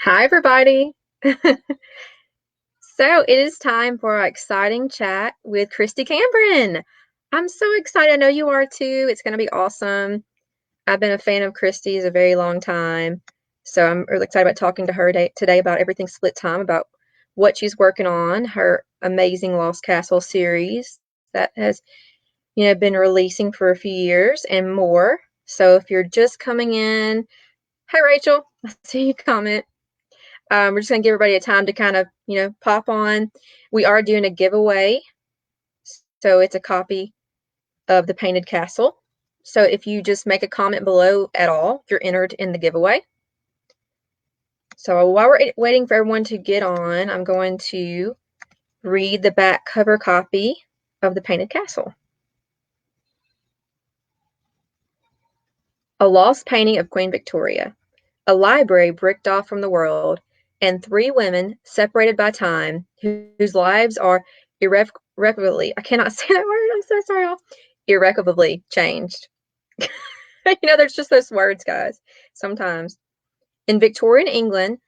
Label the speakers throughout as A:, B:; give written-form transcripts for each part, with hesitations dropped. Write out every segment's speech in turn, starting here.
A: Hi, everybody. So it is time for our exciting chat with Kristy Cambron. I'm so excited. I know you are too. It's going to be awesome. I've been a fan of Kristy's a very long time. So I'm really excited about talking to her today about everything split time, about what she's working on, her amazing Lost Castle series that has, been releasing for a few years and more. So if you're just coming in, hi, Rachel. I see you comment. We're just going to give everybody a time to kind of, pop on. We are doing a giveaway. So it's a copy of the Painted Castle. So if you just make a comment below at all, you're entered in the giveaway. So while we're waiting for everyone to get on, I'm going to read the back cover copy of the Painted Castle. A lost painting of Queen Victoria. A library bricked off from the world, and three women separated by time, whose lives are irrevocably, I cannot say that word, I'm so sorry, irrevocably changed. There's just those words, guys, sometimes. In Victorian England,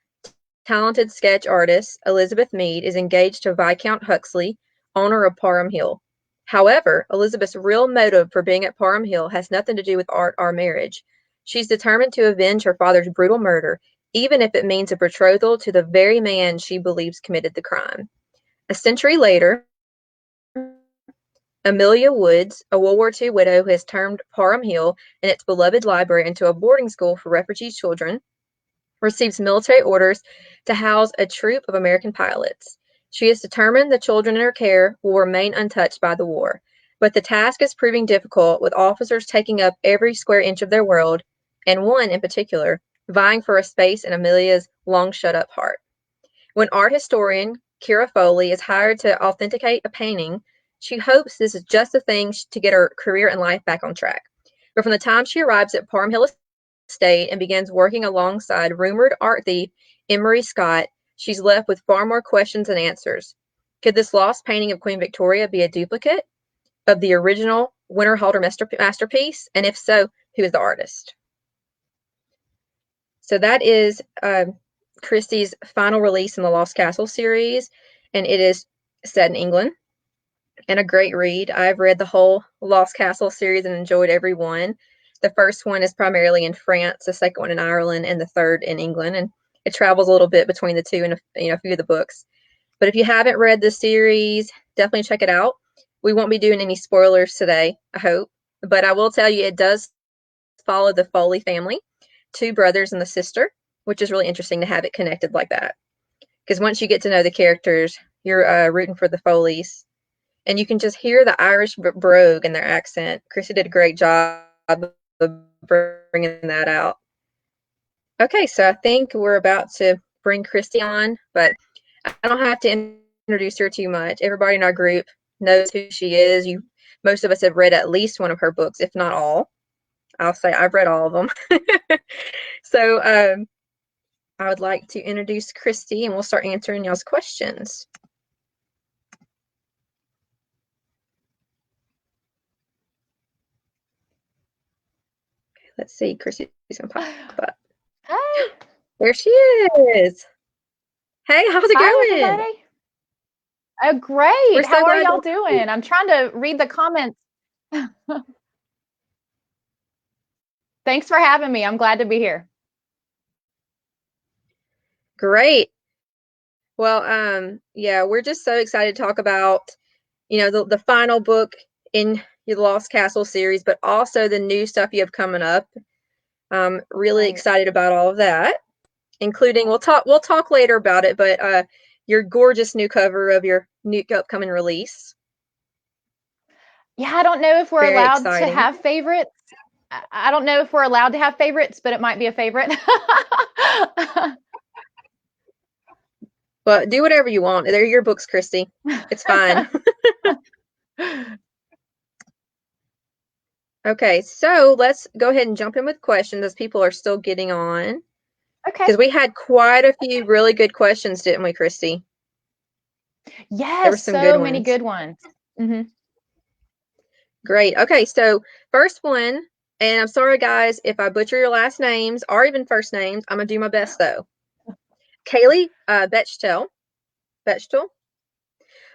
A: talented sketch artist Elizabeth Mead is engaged to Viscount Huxley, owner of Parham Hill. However, Elizabeth's real motive for being at Parham Hill has nothing to do with art or marriage. She's determined to avenge her father's brutal murder, even if it means a betrothal to the very man she believes committed the crime. A century later, Amelia Woods, a World War II widow who has turned Parham Hill and its beloved library into a boarding school for refugee children, receives military orders to house a troop of American pilots. She is determined the children in her care will remain untouched by the war, but the task is proving difficult, with officers taking up every square inch of their world, and one in particular vying for a space in Amelia's long shut-up heart. When art historian Kira Foley is hired to authenticate a painting, she hopes this is just the thing to get her career and life back on track. But from the time she arrives at Parham Hill Estate and begins working alongside rumored art thief Emery Scott, she's left with far more questions than answers. Could this lost painting of Queen Victoria be a duplicate of the original Winterhalter masterpiece? And if so, who is the artist? So that is Kristy's final release in the Lost Castle series, and it is set in England, and a great read. I've read the whole Lost Castle series and enjoyed every one. The first one is primarily in France, the second one in Ireland, and the third in England, and it travels a little bit between the two in a few of the books. But if you haven't read the series, definitely check it out. We won't be doing any spoilers today, I hope, but I will tell you it does follow the Foley family, two brothers and the sister, which is really interesting to have it connected like that. Because once you get to know the characters, you're rooting for the Foleys. And you can just hear the Irish brogue in their accent. Kristy did a great job of bringing that out. Okay, so I think we're about to bring Kristy on, but I don't have to introduce her too much. Everybody in our group knows who she is. Most of us have read at least one of her books, if not all. I'll say I've read all of them. So I would like to introduce Kristy, and we'll start answering y'all's questions. Let's see, Kristy's gonna pop up.
B: Hi.
A: There she is. Hey, how's it
B: Hi,
A: going?
B: everybody. Oh, great.
A: We're so
B: How are
A: glad
B: y'all
A: to have you.
B: doing? I'm trying to read the comments. Thanks for having me. I'm glad to be here.
A: Great. Well, yeah, we're just so excited to talk about, the final book in your Lost Castle series, but also the new stuff you have coming up. Really
B: Right.
A: excited about all of that, including we'll talk later about it, but your gorgeous new cover of your new upcoming release.
B: Yeah, I don't know if we're
A: Very
B: allowed to
A: exciting.
B: have favorites. I don't know if we're allowed to have favorites, but it might be a favorite.
A: But do whatever you want. They're your books, Kristy. It's fine. Okay, so let's go ahead and jump in with questions as people are still getting on.
B: Okay.
A: Because we had quite a few really good questions, didn't we, Kristy? There were
B: Yes,
A: some good
B: so many
A: ones.
B: good ones. Hmm.
A: Great. Okay, so first one, and I'm sorry, guys, if I butcher your last names or even first names. I'm going to do my best, though. Kaylee Bechtel. Bechtel.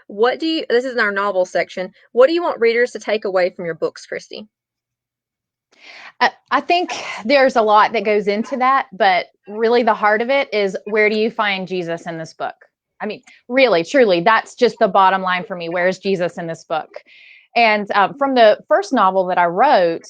A: This is in our novel section. What do you want readers to take away from your books, Kristy?
B: I think there's a lot that goes into that, but really the heart of it is, where do you find Jesus in this book? I mean, really, truly, that's just the bottom line for me. Where's Jesus in this book? And from the first novel that I wrote,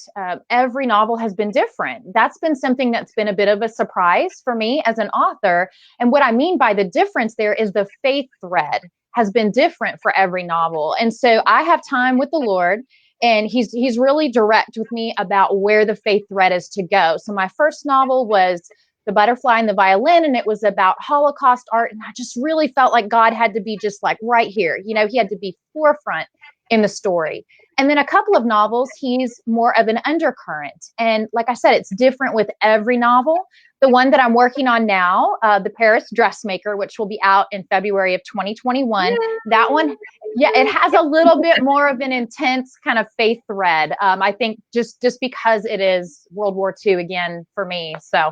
B: every novel has been different. That's been something that's been a bit of a surprise for me as an author. And what I mean by the difference there is the faith thread has been different for every novel. And so I have time with the Lord, and he's really direct with me about where the faith thread is to go. So my first novel was The Butterfly and the Violin, and it was about Holocaust art. And I just really felt like God had to be just like right here. You know, he had to be forefront in the story. And then a couple of novels, he's more of an undercurrent. And like I said, it's different with every novel. The one that I'm working on now, The Paris Dressmaker, which will be out in February of 2021, that one, yeah, it has a little bit more of an intense kind of faith thread. I think just because it is World War II again for me. So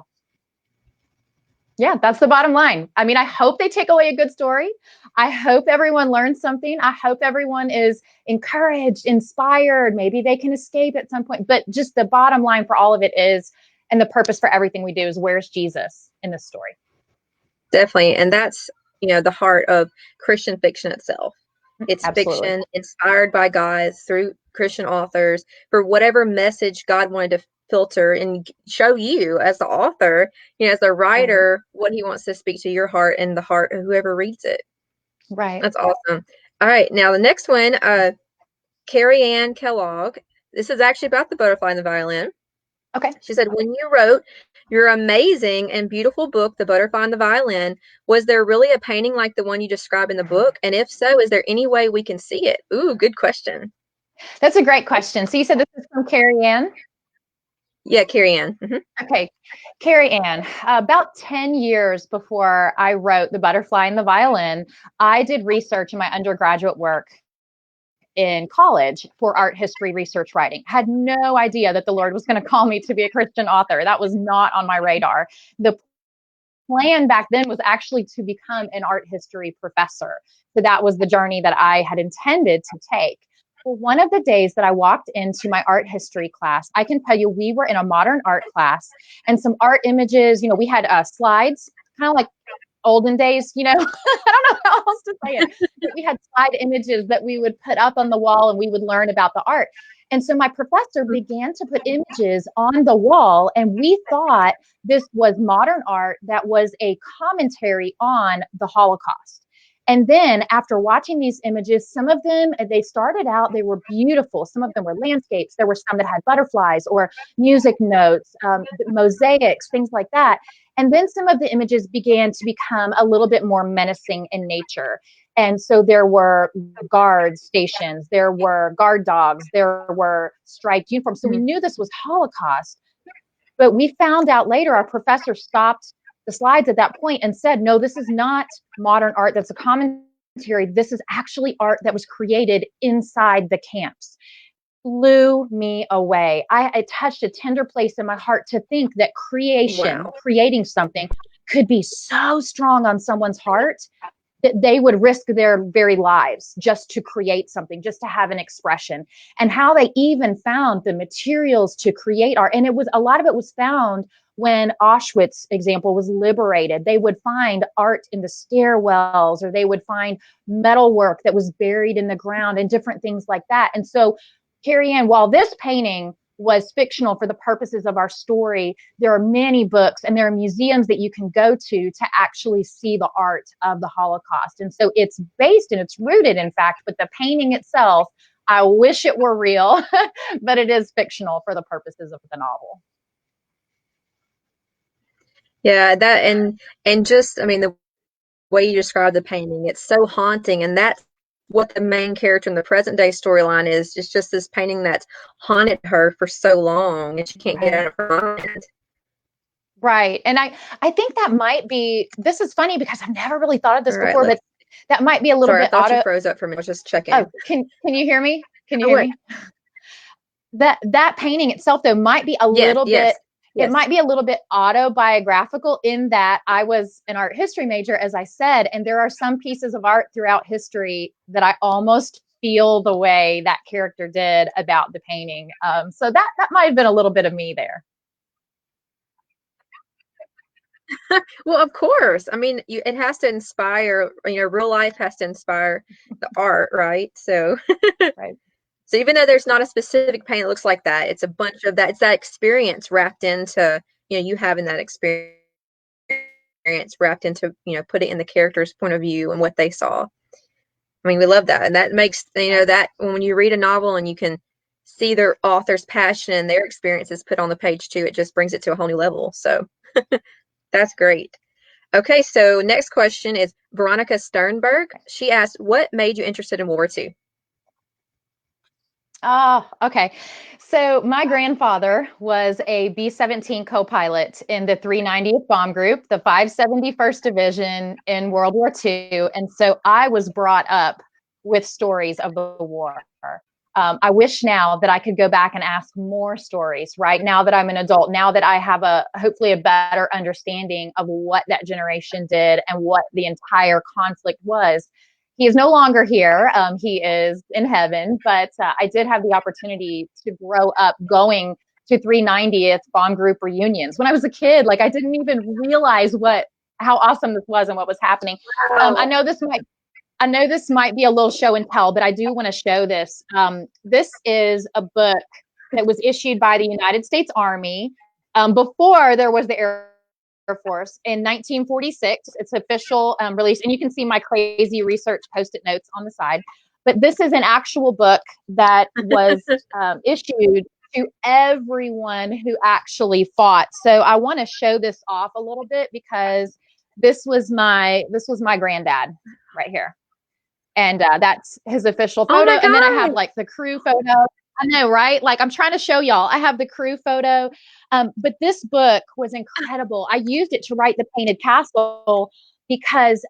B: yeah, that's the bottom line. I mean, I hope they take away a good story. I hope everyone learns something. I hope everyone is encouraged, inspired. Maybe they can escape at some point. But just the bottom line for all of it is, and the purpose for everything we do is, where's Jesus in this story?
A: Definitely. And that's, the heart of Christian fiction itself. It's
B: Absolutely.
A: fiction inspired by God through Christian authors for whatever message God wanted to filter and show you as the author, as the writer, what he wants to speak to your heart and the heart of whoever reads it.
B: Right.
A: That's awesome. All right. Now the next one, Carrie Ann Kellogg. This is actually about the butterfly and the violin.
B: Okay.
A: She said, when you wrote your amazing and beautiful book, The Butterfly and the Violin, was there really a painting like the one you describe in the book? And if so, is there any way we can see it? Ooh, good question.
B: That's a great question. So you said this is from Carrie Ann?
A: Yeah, Carrie Ann. Mm-hmm.
B: Okay. Carrie Ann, about 10 years before I wrote The Butterfly and the Violin, I did research in my undergraduate work in college for art history research writing. Had no idea that the Lord was going to call me to be a Christian author. That was not on my radar. The plan back then was actually to become an art history professor. So that was the journey that I had intended to take. Well, one of the days that I walked into my art history class, I can tell you, we were in a modern art class, and some art images, we had slides, kind of like olden days, I don't know how else to say it, but we had slide images that we would put up on the wall, and we would learn about the art. And so my professor began to put images on the wall, and we thought this was modern art that was a commentary on the Holocaust. And then after watching these images, some of them, they started out, they were beautiful. Some of them were landscapes. There were some that had butterflies or music notes, mosaics, things like that. And then some of the images began to become a little bit more menacing in nature. And so there were guard stations, there were guard dogs, there were striped uniforms. So we knew this was Holocaust. But we found out later, our professor stopped the slides at that point and said, no, this is not modern art that's a commentary. This is actually art that was created inside the camps. Blew me away. It touched a tender place in my heart to think that creating something could be so strong on someone's heart that they would risk their very lives just to create something, just to have an expression. And how they even found the materials to create art. And a lot of it was found when Auschwitz, example, was liberated. They would find art in the stairwells, or they would find metalwork that was buried in the ground and different things like that. And so, Carrie Ann, while this painting was fictional for the purposes of our story, there are many books and there are museums that you can go to actually see the art of the Holocaust. And so it's based and it's rooted, in fact, but the painting itself, I wish it were real, but it is fictional for the purposes of the novel.
A: Yeah, that and just, the way you describe the painting, it's so haunting, and that's what the main character in the present day storyline is. It's just this painting that's haunted her for so long, and she can't get out of her mind.
B: Right. And I think that might be, this is funny because I've never really thought of this before, but that might be a little bit
A: I thought you froze up for me. I was just checking.
B: Oh, can you hear me? Can you hear me? That painting itself, though, might be a little bit It
A: Yes.
B: might be a little bit autobiographical in that I was an art history major, as I said, and there are some pieces of art throughout history that I almost feel the way that character did about the painting. So that might have been a little bit of me there.
A: Well, of course. I mean, it has to inspire, real life has to inspire the art, right? So,
B: Right.
A: so even though there's not a specific paint that looks like that, it's a bunch of that, it's that experience wrapped into, you having that experience wrapped into, put it in the character's point of view and what they saw. I mean, we love that. And that makes,
B: Right.
A: that when you read a novel and you can see their author's passion and their experiences put on the page too, it just brings it to a whole new level. So that's great. Okay, so next question is Veronica Sternberg. She asked, what made you interested in World War II?
B: Oh, okay. So my grandfather was a B-17 co-pilot in the 390th Bomb Group, the 571st Division in World War II. And so I was brought up with stories of the war. I wish now that I could go back and ask more stories, right? Now that I'm an adult, now that I have hopefully a better understanding of what that generation did and what the entire conflict was. He is no longer here. He is in heaven, but I did have the opportunity to grow up going to 390th Bomb Group reunions. When I was a kid, like I didn't even realize how awesome this was and what was happening.
A: Wow.
B: I know this might be a little show and tell, but I do want to show this. This is a book that was issued by the United States Army before there was the Air Force in 1946. It's official release, and you can see my crazy research post-it notes on the side. But this is an actual book that was issued to everyone who actually fought. So I want to show this off a little bit because this was my granddad right here, and that's his official
A: Oh
B: photo.
A: my
B: And then I have
A: God.
B: like the crew photo. I know, right? Like I'm trying to show y'all. I have the crew photo, but this book was incredible. I used it to write the Painted Castle because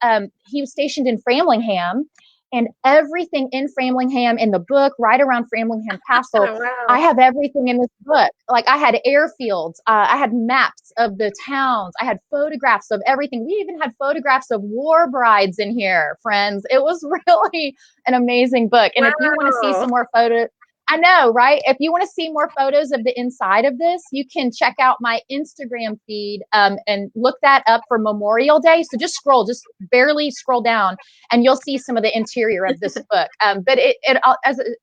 B: he was stationed in Framlingham, and everything in Framlingham in the book, right around Framlingham Castle.
A: Oh,
B: I
A: wow.
B: have everything in this book. Like I had airfields, I had maps of the towns, I had photographs of everything. We even had photographs of war brides in here, friends. It was really an amazing book. And if you want to see
A: Wow.
B: some more photos, I know, right? If you want to see more photos of the inside of this, you can check out my Instagram feed and look that up for Memorial Day. So just barely scroll down, and you'll see some of the interior of this book. But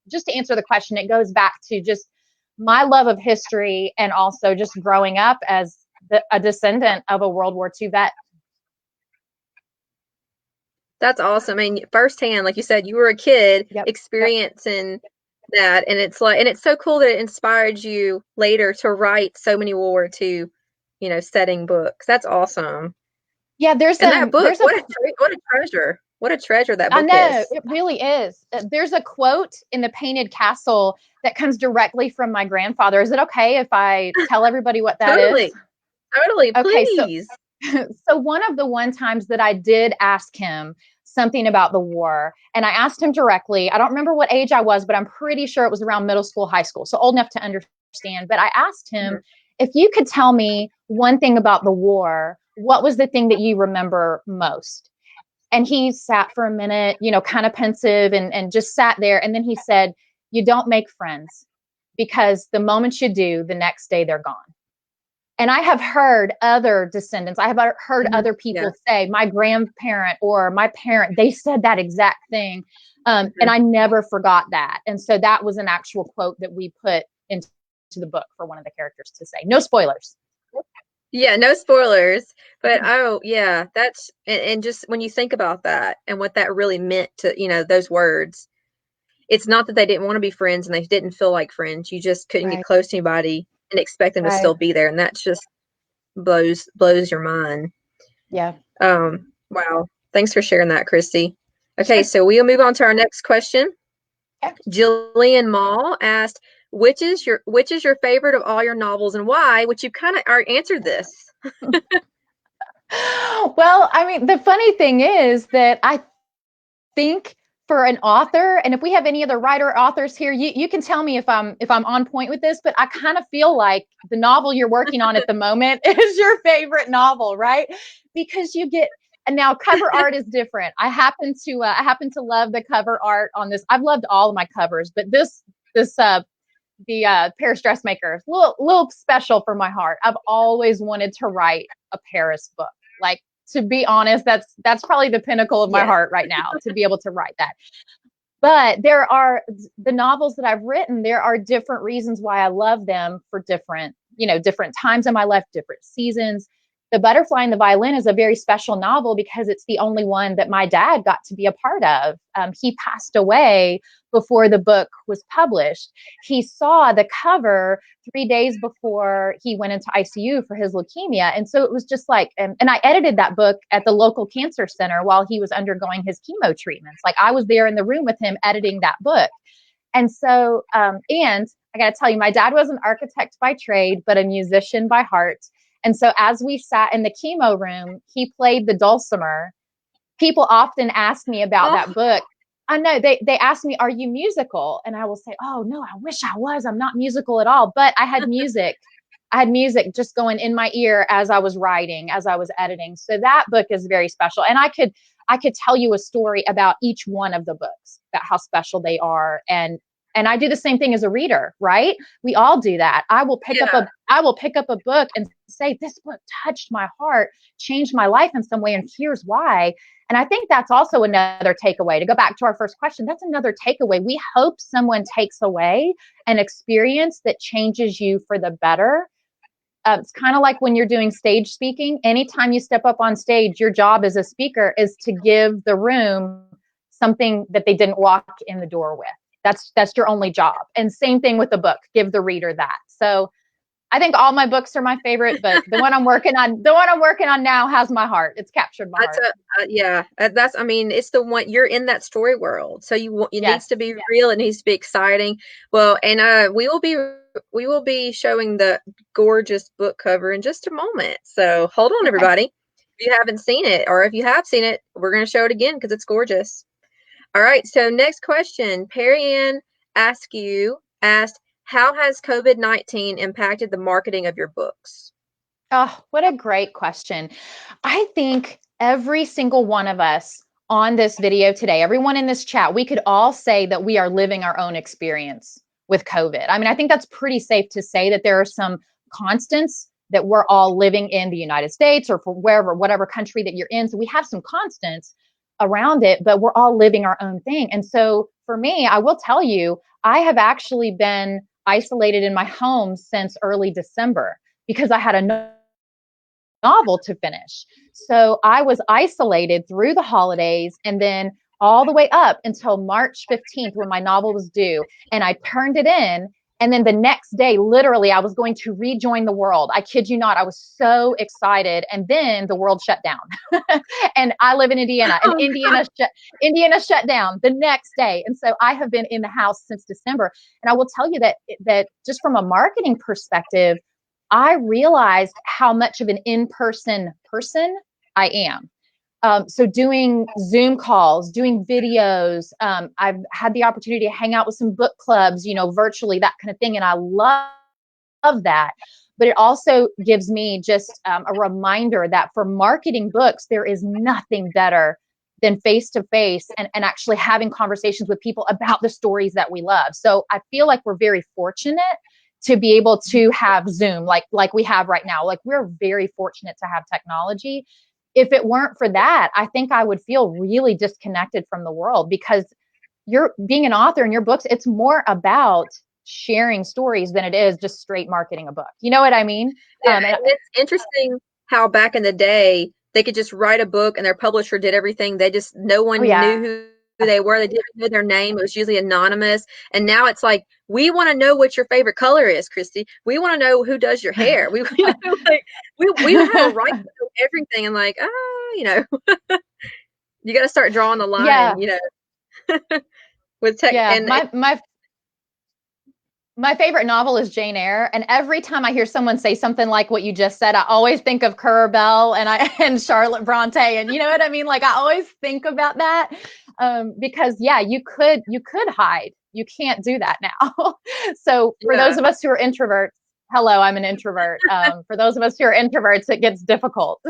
B: just to answer the question, it goes back to just my love of history and also just growing up as a descendant of a World War II vet.
A: That's awesome. I mean, firsthand, like you said, you were a kid
B: Yep. Yep.
A: experiencing that, and it's so cool that it inspired you later to write so many World War II, setting books. That's awesome.
B: Yeah,
A: And that book,
B: there's a
A: what a treasure. What a treasure that
B: I
A: book
B: know,
A: is.
B: it really is. There's a quote in the Painted Castle that comes directly from my grandfather. Is it okay if I tell everybody what that is?
A: Totally. Totally.
B: Okay, so
A: Please.
B: so one times that I did ask him something about the war, and I asked him directly. I don't remember what age I was, but I'm pretty sure it was around middle school, high school, so old enough to understand. But I asked him,
A: Mhm.
B: if you could tell me one thing about the war, what was the thing that you remember most? And he sat for a minute, kind of pensive, and just sat there. And then he said, you don't make friends, because the moment you do, the next day they're gone. And I have heard other descendants, I have heard
A: Mhm.
B: other
A: Yeah.
B: people say, my grandparent or my parent, they said that exact thing. And
A: Mhm.
B: I never forgot that. And so that was an actual quote that we put into the book for one of the characters to say. No spoilers.
A: Yeah, no spoilers. But oh, yeah, and just when you think about that and what that really meant to, those words, it's not that they didn't want to be friends and they didn't feel like friends. You just couldn't get
B: Right.
A: close to anybody and expect them to
B: Right.
A: still be there. And that's just blows your mind.
B: Yeah.
A: Wow. Thanks for sharing that, Kristy. Okay,
B: Sure.
A: so we'll move on to our next question.
B: Okay.
A: Jillian Mall asked, which is your favorite of all your novels and why? Which you kind of answered this.
B: Well, I mean, the funny thing is that I think for an author, and if we have any other writer or authors here, you can tell me if I'm on point with this, but I kind of feel like the novel you're working on at the moment is your favorite novel, right? Because you get, and now cover art is different. I happen to love the cover art on this. I've loved all of my covers, but this the Paris Dressmaker, little special for my heart. I've always wanted to write a Paris book. Like, to be honest, that's probably the pinnacle of my heart right now, to be able to write that. But there are the novels that I've written, there are different reasons why I love them for different times in my life, different seasons. The Butterfly and the Violin is a very special novel because it's the only one that my dad got to be a part of. He passed away before the book was published. He saw the cover 3 days before he went into ICU for his leukemia. And so it was just like, and I edited that book at the local cancer center while he was undergoing his chemo treatments. Like, I was there in the room with him editing that book. And so, and I got to tell you, my dad was an architect by trade, but a musician by heart. And so as we sat in the chemo room, he played the dulcimer. People often ask me about that book. I know they ask me, are you musical? And I will say, oh no, I wish I was. I'm not musical at all. But I had music. I had music just going in my ear as I was writing, as I was editing. So that book is very special. And I could tell you a story about each one of the books, about how special they are. And I do the same thing as a reader, right? We all do that. I will pick up a book and say, this book touched my heart, changed my life in some way, and here's why. And I think that's also another takeaway. To go back to our first question, that's another takeaway. We hope someone takes away an experience that changes you for the better. It's kind of like when you're doing stage speaking. Anytime you step up on stage, your job as a speaker is to give the room something that they didn't walk in the door with. That's your only job. And same thing with the book, give the reader that. So I think all my books are my favorite, but the one I'm working on now has my heart. It's captured my heart.
A: That's, I mean, it's the one, you're in that story world. So it needs to be real. It needs to be exciting. Well, and we will be showing the gorgeous book cover in just a moment. So hold on, everybody. If you haven't seen it, or if you have seen it, we're going to show it again because it's gorgeous. All right, so next question. Perry Ann asked, how has COVID-19 impacted the marketing of your books?
B: Oh, what a great question. I think every single one of us on this video today, everyone in this chat, we could all say that we are living our own experience with COVID. I mean, I think that's pretty safe to say that there are some constants that we're all living in the United States or for whatever country that you're in. So we have some constants around it, but we're all living our own thing. And so for me, I will tell you, I have actually been isolated in my home since early December because I had a novel to finish. So I was isolated through the holidays and then all the way up until March 15th when my novel was due. And I turned it in. And then the next day, literally, I was going to rejoin the world. I kid you not. I was so excited. And then the world shut down. And I live in Indiana, and Indiana shut down the next day. And so I have been in the house since December. And I will tell you that just from a marketing perspective, I realized how much of an in-person person I am. So doing Zoom calls, doing videos, I've had the opportunity to hang out with some book clubs, virtually, that kind of thing. And I love that. But it also gives me just a reminder that for marketing books, there is nothing better than face-to-face and actually having conversations with people about the stories that we love. So I feel like we're very fortunate to be able to have Zoom like we have right now. Like, we're very fortunate to have technology. If it weren't for that, I think I would feel really disconnected from the world, because you're being an author in your books, it's more about sharing stories than it is just straight marketing a book. You know what I mean?
A: Yeah, and it's interesting how back in the day, they could just write a book and their publisher did everything. No one knew who they were. They didn't know their name. It was usually anonymous. And now it's like, we want to know what your favorite color is, Kristy. We want to know who does your hair. We have a right to know everything. And like, you got to start drawing the line, with tech.
B: Yeah,
A: and
B: My favorite novel is Jane Eyre, and every time I hear someone say something like what you just said, I always think of Currer Bell and Charlotte Bronte, and you know what I mean. Like I always think about that because yeah, you could hide. You can't do that now. So for those
A: Yeah.
B: of us who are introverts, hello, I'm an introvert. For those of us who are introverts, it gets difficult.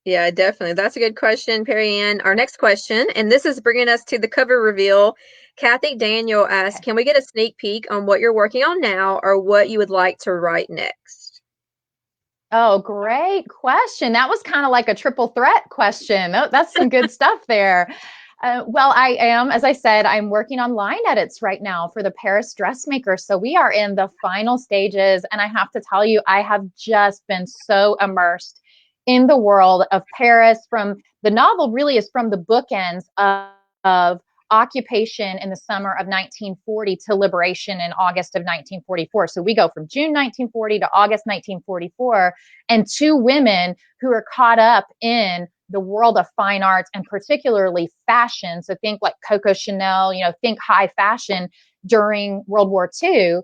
A: Yeah, definitely. That's a good question, Perry Ann. Our next question, and this is bringing us to the cover reveal. Kathy Daniel asked,
B: Okay.
A: can we get a sneak peek on what you're working on now or what you would like to write next?
B: Oh, great question. That was kind of like a triple threat question. That's some good stuff there. Well, I am, as I said, I'm working on line edits right now for the Paris dressmaker. So we are in the final stages. And I have to tell you, I have just been so immersed in the world of Paris. From the novel really is from the bookends of occupation in the summer of 1940 to liberation in August of 1944. So we go from June 1940 to August 1944, and two women who are caught up in the world of fine arts and particularly fashion. So think like Coco Chanel, think high fashion during World War II.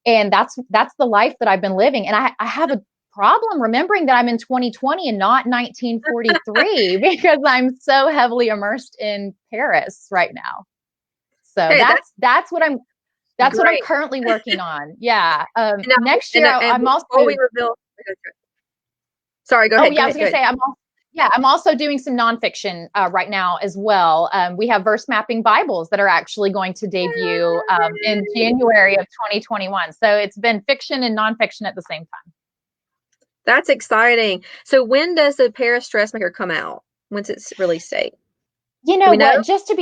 B: And that's the life that I've been living. And I have a problem remembering that I'm in 2020 and not 1943 because I'm so heavily immersed in Paris right now. So
A: Hey,
B: that's what I'm
A: great.
B: currently working on. Yeah.
A: And, now,
B: Next year
A: and
B: I'm also.
A: before we reveal, sorry, go
B: Oh
A: ahead,
B: yeah,
A: go
B: I was
A: ahead, go
B: gonna
A: ahead.
B: say I'm also doing some nonfiction right now as well. We have verse mapping Bibles that are actually going to debut in January of 2021. So it's been fiction and nonfiction at the same time.
A: That's exciting. So when does the Paris dressmaker come out? When's its release date?
B: You
A: Do
B: know
A: we know?
B: what? Just to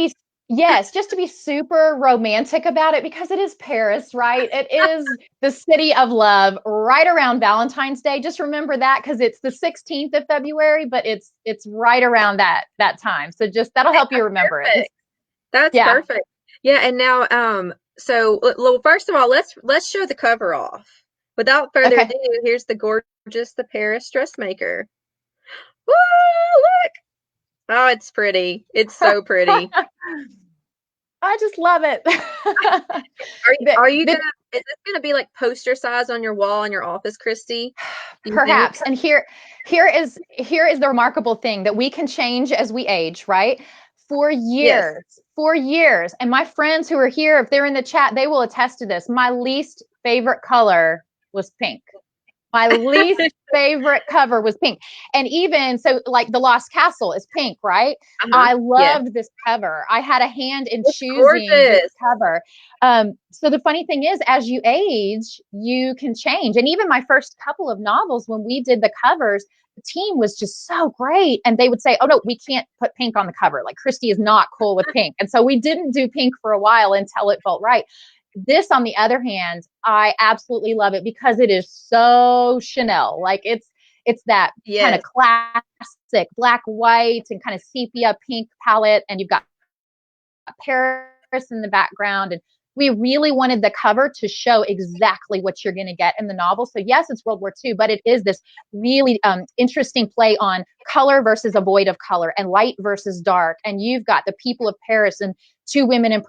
B: be super romantic about it, because it is Paris, right? It is the city of love right around Valentine's Day. Just remember that because it's the 16th of February, but it's right around that time. So just that'll
A: Hey,
B: help you remember it.
A: perfect. That's
B: Yeah.
A: perfect. Yeah, and now, so first of all, let's show the cover off. Without further
B: Okay.
A: ado, here's the gorgeous The Paris dressmaker. Woo! Look! Oh, it's pretty. It's so pretty.
B: I just love it.
A: Are you,
B: the,
A: are you
B: the,
A: gonna? Is this gonna be like poster size on your wall in your office, Kristy? Do you think?
B: Perhaps. And here is the remarkable thing that we can change as we age, right? For
A: Yes.
B: years, for years. And my friends who are here, if they're in the chat, they will attest to this. My least favorite color was pink. My least favorite cover was pink. And even so, like The Lost Castle is pink, right?
A: Uh-huh.
B: I
A: Yeah.
B: loved this cover. I had a hand in
A: It's
B: choosing this
A: gorgeous.
B: cover. So the funny thing is, as you age, you can change. And even my first couple of novels, when we did the covers, the team was just so great. And they would say, oh, no, we can't put pink on the cover. Like Kristy is not cool with pink. And so we didn't do pink for a while until it felt right. This, on the other hand, I absolutely love it because it is so Chanel. Like it's that kind of
A: Yes.
B: classic black, white, and kind of sepia pink palette, and you've got Paris in the background. And we really wanted the cover to show exactly what you're going to get in the novel. So yes, it's World War II, but it is this really interesting play on color versus a void of color and light versus dark. And you've got the people of Paris and two women in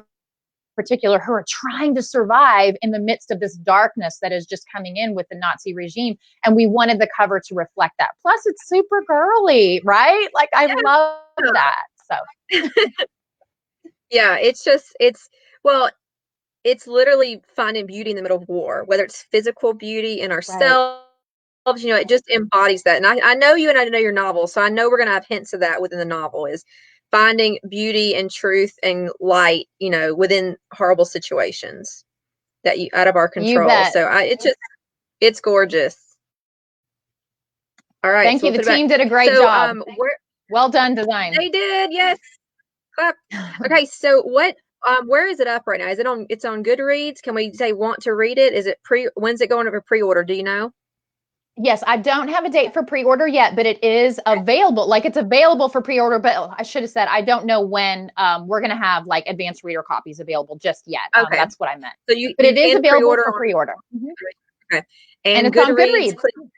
B: particular who are trying to survive in the midst of this darkness that is just coming in with the Nazi regime. And we wanted the cover to reflect that. Plus, it's super girly, right? Like, I love that. So,
A: Yeah, well, it's literally finding beauty in the middle of war, whether it's physical beauty in
B: right.
A: ourselves, it just embodies that. And I know you and I know your novel, so I know we're gonna have hints of that within the novel is finding beauty and truth and light, within horrible situations that you out of our
B: You
A: control.
B: bet.
A: So it's gorgeous. All right,
B: Thank
A: so
B: you.
A: we'll
B: The
A: put it back.
B: team did a great
A: So
B: job.
A: where
B: Well done, design.
A: they did, yes. Clap. Okay, so where is it up right now? It's on Goodreads? Can we say want to read it? When's it going up for pre-order? Do you know?
B: Yes, I don't have a date for pre-order yet, but it is available. Like it's available for pre-order, but I should have said I don't know when we're going to have like advanced reader copies available just yet.
A: Okay.
B: That's what I meant.
A: So you
B: But
A: you
B: it is
A: can
B: available
A: pre-order
B: for
A: on
B: pre-order.
A: Goodreads. Okay.
B: And
A: And
B: it's on
A: Goodreads,
B: Goodreads.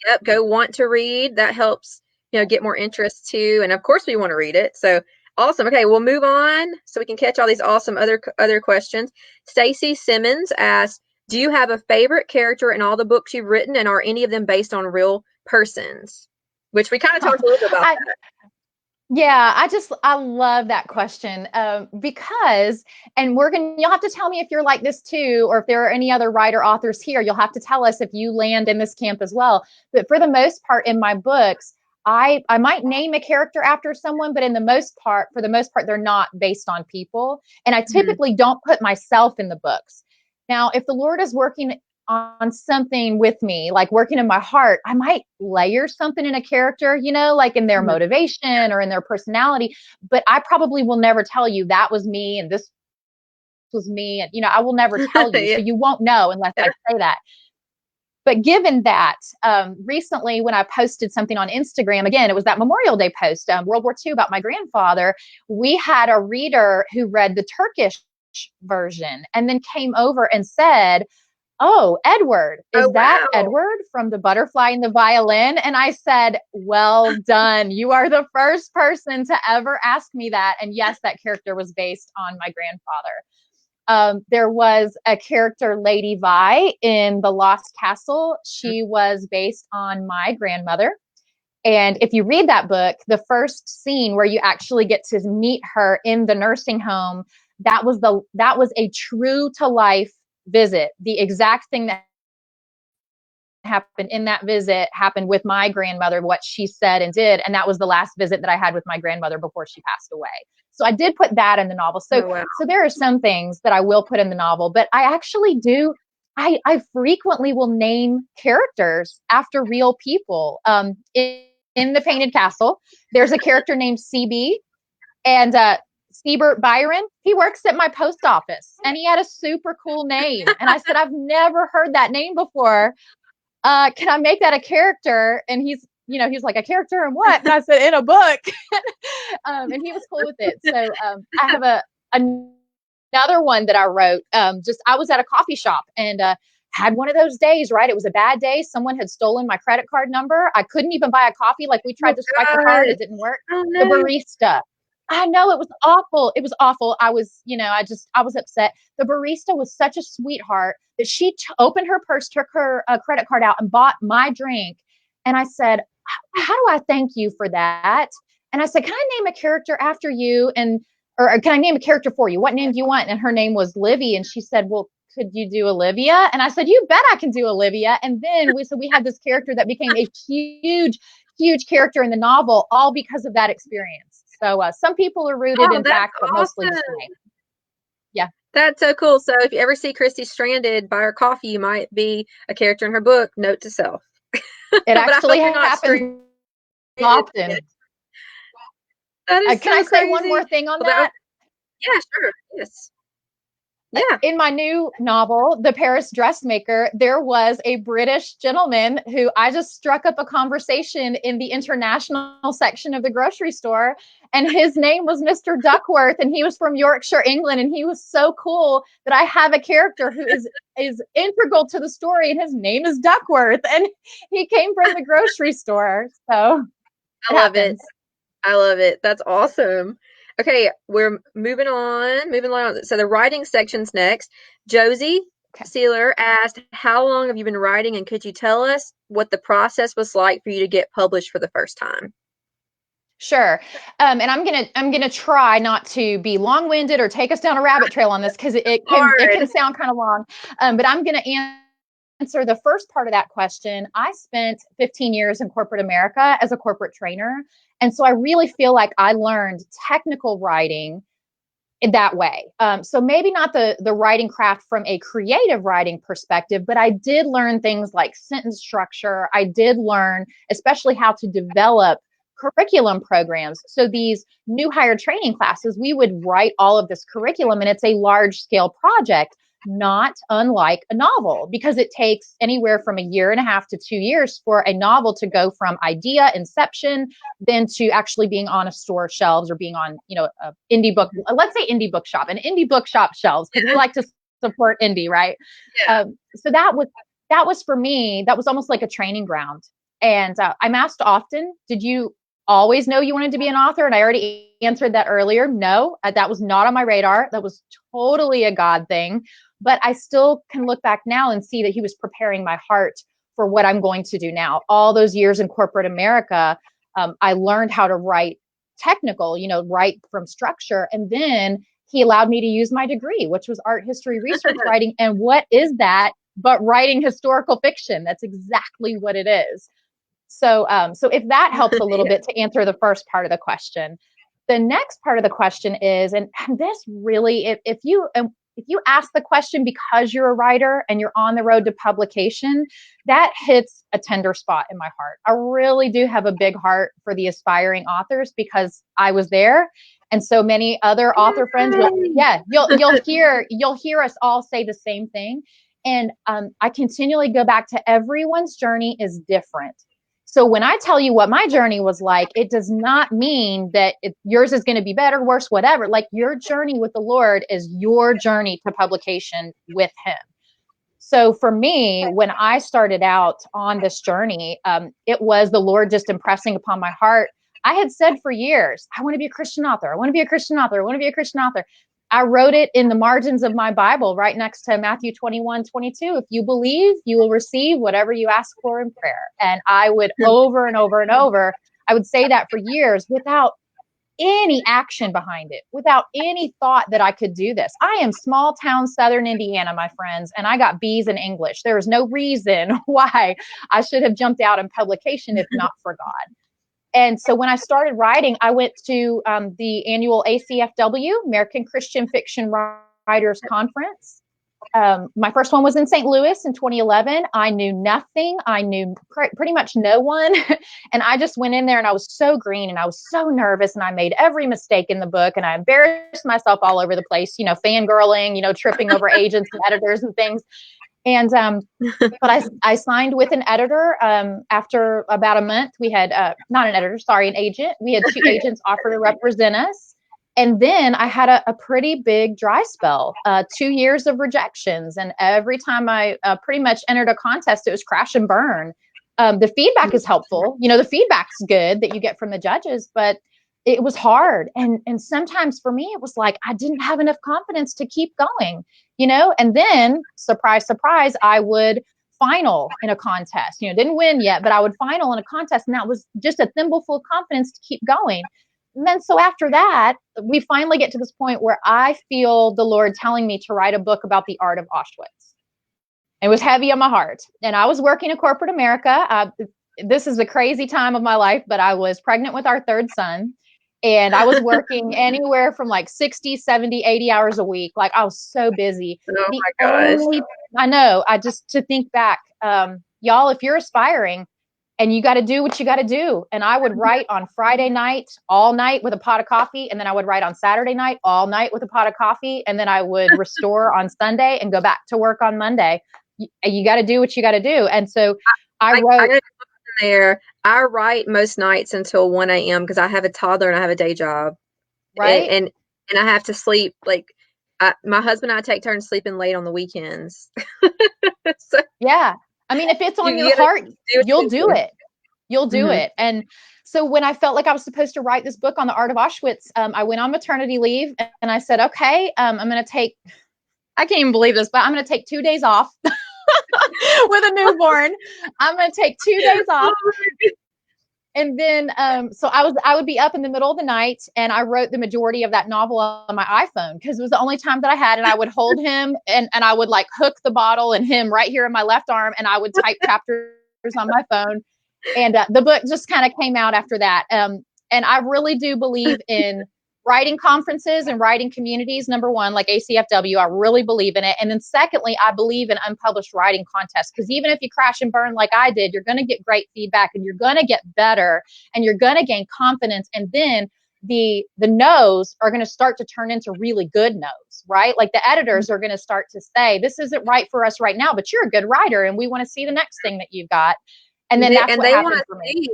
A: yep, go want to read. That helps, get more interest too. And of course we want to read it. So Awesome. Okay, we'll move on so we can catch all these awesome other questions. Stacy Simmons asks, "Do you have a favorite character in all the books you've written, and are any of them based on real persons?" Which we kind of talked a little bit about
B: I,
A: that.
B: Yeah, I love that question because, and you'll have to tell me if you're like this too, or if there are any other writer authors here. You'll have to tell us if you land in this camp as well. But for the most part, in my books, I might name a character after someone, but for the most part, they're not based on people. And I
A: Mhm.
B: typically don't put myself in the books. Now, if the Lord is working on something with me, like working in my heart, I might layer something in a character, like in their
A: Mhm.
B: motivation or in their personality. But I probably will never tell you that was me and this was me. And, I will never tell you.
A: Yeah.
B: So you won't know unless I say that. But given that, recently when I posted something on Instagram, again, it was that Memorial Day post, World War II, about my grandfather, we had a reader who read the Turkish version and then came over and said, "Oh, Edward,
A: Oh
B: is that
A: wow.
B: Edward from The Butterfly and the Violin?" And I said, "Well done. You are the first person to ever ask me that." And yes, that character was based on my grandfather. There was a character, Lady Vi, in The Lost Castle. She was based on my grandmother. And if you read that book, the first scene where you actually get to meet her in the nursing home, that was a true to life visit. The exact thing that happened in that visit happened with my grandmother, what she said and did. And that was the last visit that I had with my grandmother before she passed away. So I did put that in the novel. So,
A: Oh wow.
B: so there are some things that I will put in the novel, but I actually do. I frequently will name characters after real people. In The Painted Castle, there's a character named CB, and Siebert Byron, he works at my post office, and he had a super cool name. And I said, "I've never heard that name before. Can I make that a character?" And he's like, "A character in what?" And I said, "In a book." And he was cool with it. So I have another one that I wrote. I was at a coffee shop and had one of those days, right? It was a bad day. Someone had stolen my credit card number. I couldn't even buy a coffee. Like, we
A: Oh
B: tried to swipe the card,
A: God.
B: it didn't work.
A: Oh
B: The
A: no.
B: barista, I know, it was awful. It was awful. I was, I was upset. The barista was such a sweetheart that she opened her purse, took her credit card out, and bought my drink. And I said, "How do I thank you for that?" And I said, "Can I name a character after you? Or can I name a character for you? What name do you want?" And her name was Livy. And she said, "Well, could you do Olivia?" And I said, "You bet I can do Olivia." And then we had this character that became a huge, huge character in the novel, all because of that experience. So some people are rooted
A: Oh,
B: in
A: that's
B: fact, but mostly just
A: awesome.
B: name. Yeah.
A: That's so cool. So if you ever see Kristy stranded by her coffee, you might be a character in her book. Note to self.
B: It
A: But I
B: actually
A: hope you're not
B: happens
A: stranded.
B: often.
A: That is
B: Can I
A: so
B: say one more
A: crazy.
B: thing on
A: Well, that was,
B: that?
A: yeah, sure. Yes. Yeah.
B: In my new novel, The Paris Dressmaker, there was a British gentleman who I just struck up a conversation in the international section of the grocery store. And his name was Mr. Duckworth, and he was from Yorkshire, England. And he was so cool that I have a character who is integral to the story, and his name is Duckworth. And he came from the grocery store. So
A: I
B: it
A: love it.
B: happens.
A: I love it. That's awesome. Okay, we're moving on. Moving along. So the writing section's next. Josie
B: Okay.
A: Sealer asked, "How long have you been writing, and could you tell us what the process was like for you to get published for the first time?"
B: Sure. And I'm gonna try not to be long-winded or take us down a rabbit trail on this, because it can
A: Hard.
B: sound kind of long. But I'm gonna answer the first part of that question. I spent 15 years in corporate America as a corporate trainer. And so I really feel like I learned technical writing in that way. So maybe not the writing craft from a creative writing perspective, but I did learn things like sentence structure. I did learn, especially, how to develop curriculum programs. So these new hire training classes, we would write all of this curriculum, and it's a large scale project, not unlike a novel, because it takes anywhere from a year and a half to 2 years for a novel to go from idea inception then to actually being on a store shelves, or being on, a indie book, let's say indie bookshop, an indie bookshop shelves, because we like to support indie, right?
A: Yeah.
B: So that was for me, that was almost like a training ground. And I'm asked often, did you always know you wanted to be an author? And I already answered that earlier. No, that was not on my radar. That was totally a God thing. But I still can look back now and see that he was preparing my heart for what I'm going to do now. All those years in corporate America, I learned how to write technical, write from structure. And then he allowed me to use my degree, which was art history research writing. And what is that but writing historical fiction? That's exactly what it is. So if that helps a little bit to answer the first part of the question, the next part of the question is, and this really, if you ask the question because you're a writer and you're on the road to publication, that hits a tender spot in my heart. I really do have a big heart for the aspiring authors because I was there. And so many other author friends you'll hear us all say the same thing. And I continually go back to everyone's journey is different. So when I tell you what my journey was like, it does not mean that yours is going to be better, worse, whatever. Like your journey with the Lord is your journey to publication with him. So for me, when I started out on this journey, it was the Lord just impressing upon my heart. I had said for years, I want to be a Christian author. I want to be a Christian author. I want to be a Christian author. I wrote it in the margins of my Bible right next to Matthew 21:22. If you believe, you will receive whatever you ask for in prayer. And I would over and over and over, I would say that for years without any action behind it, without any thought that I could do this. I am small town Southern Indiana, my friends, and I got B's in English. There is no reason why I should have jumped out in publication if not for God. And so when I started writing, I went to the annual ACFW, American Christian Fiction Writers Conference. My first one was in St. Louis in 2011. I knew nothing. I knew pretty much no one. And I just went in there and I was so green and I was so nervous and I made every mistake in the book and I embarrassed myself all over the place, fangirling, tripping over agents and editors and things. And, but I signed with an editor, after about a month. We had, not an editor, sorry, an agent. We had 2 agents offer to represent us. And then I had a pretty big dry spell, 2 years of rejections. And every time I pretty much entered a contest, it was crash and burn. The feedback is helpful. The feedback's good that you get from the judges, but it was hard. And sometimes for me, it was like, I didn't have enough confidence to keep going, and then surprise, surprise, I would final in a contest, didn't win yet, but I would final in a contest. And that was just a thimbleful of confidence to keep going. And then, so after that, we finally get to this point where I feel the Lord telling me to write a book about the art of Auschwitz. It was heavy on my heart. And I was working in corporate America. This is a crazy time of my life, but I was pregnant with our 3rd son. And I was working anywhere from like 60, 70, 80 hours a week. Like I was so busy.
A: Oh my gosh.
B: I know. To think back, y'all, if you're aspiring and you got to do what you got to do. And I would write on Friday night, all night with a pot of coffee. And then I would write on Saturday night, all night with a pot of coffee. And then I would restore on Sunday and go back to work on Monday. You got to do what you got to do. And so I wrote
A: there. I write most nights until 1 a.m. because I have a toddler and I have a day job.
B: Right.
A: And I have to sleep. Like my husband and I take turns sleeping late on the weekends. So,
B: yeah. I mean, if it's on your heart, you'll do it. You'll do it. And so when I felt like I was supposed to write this book on the art of Auschwitz, I went on maternity leave and I said, okay, I'm going to take, I can't even believe this, but I'm going to take 2 days off with a newborn. I'm going to take 2 days off. And then, so I would be up in the middle of the night and I wrote the majority of that novel on my iPhone because it was the only time that I had. And I would hold him and I would like hook the bottle and him right here in my left arm. And I would type chapters on my phone. And the book just kind of came out after that. And I really do believe in writing conferences and writing communities. Number one, like ACFW, I really believe in it. And then secondly, I believe in unpublished writing contests, because even if you crash and burn like I did, you're going to get great feedback and you're going to get better and you're going to gain confidence. And then the no's are going to start to turn into really good no's, right? Like the editors are going to start to say, this isn't right for us right now, but you're a good writer and we want to see the next thing that you've got. And then that's what happened for me.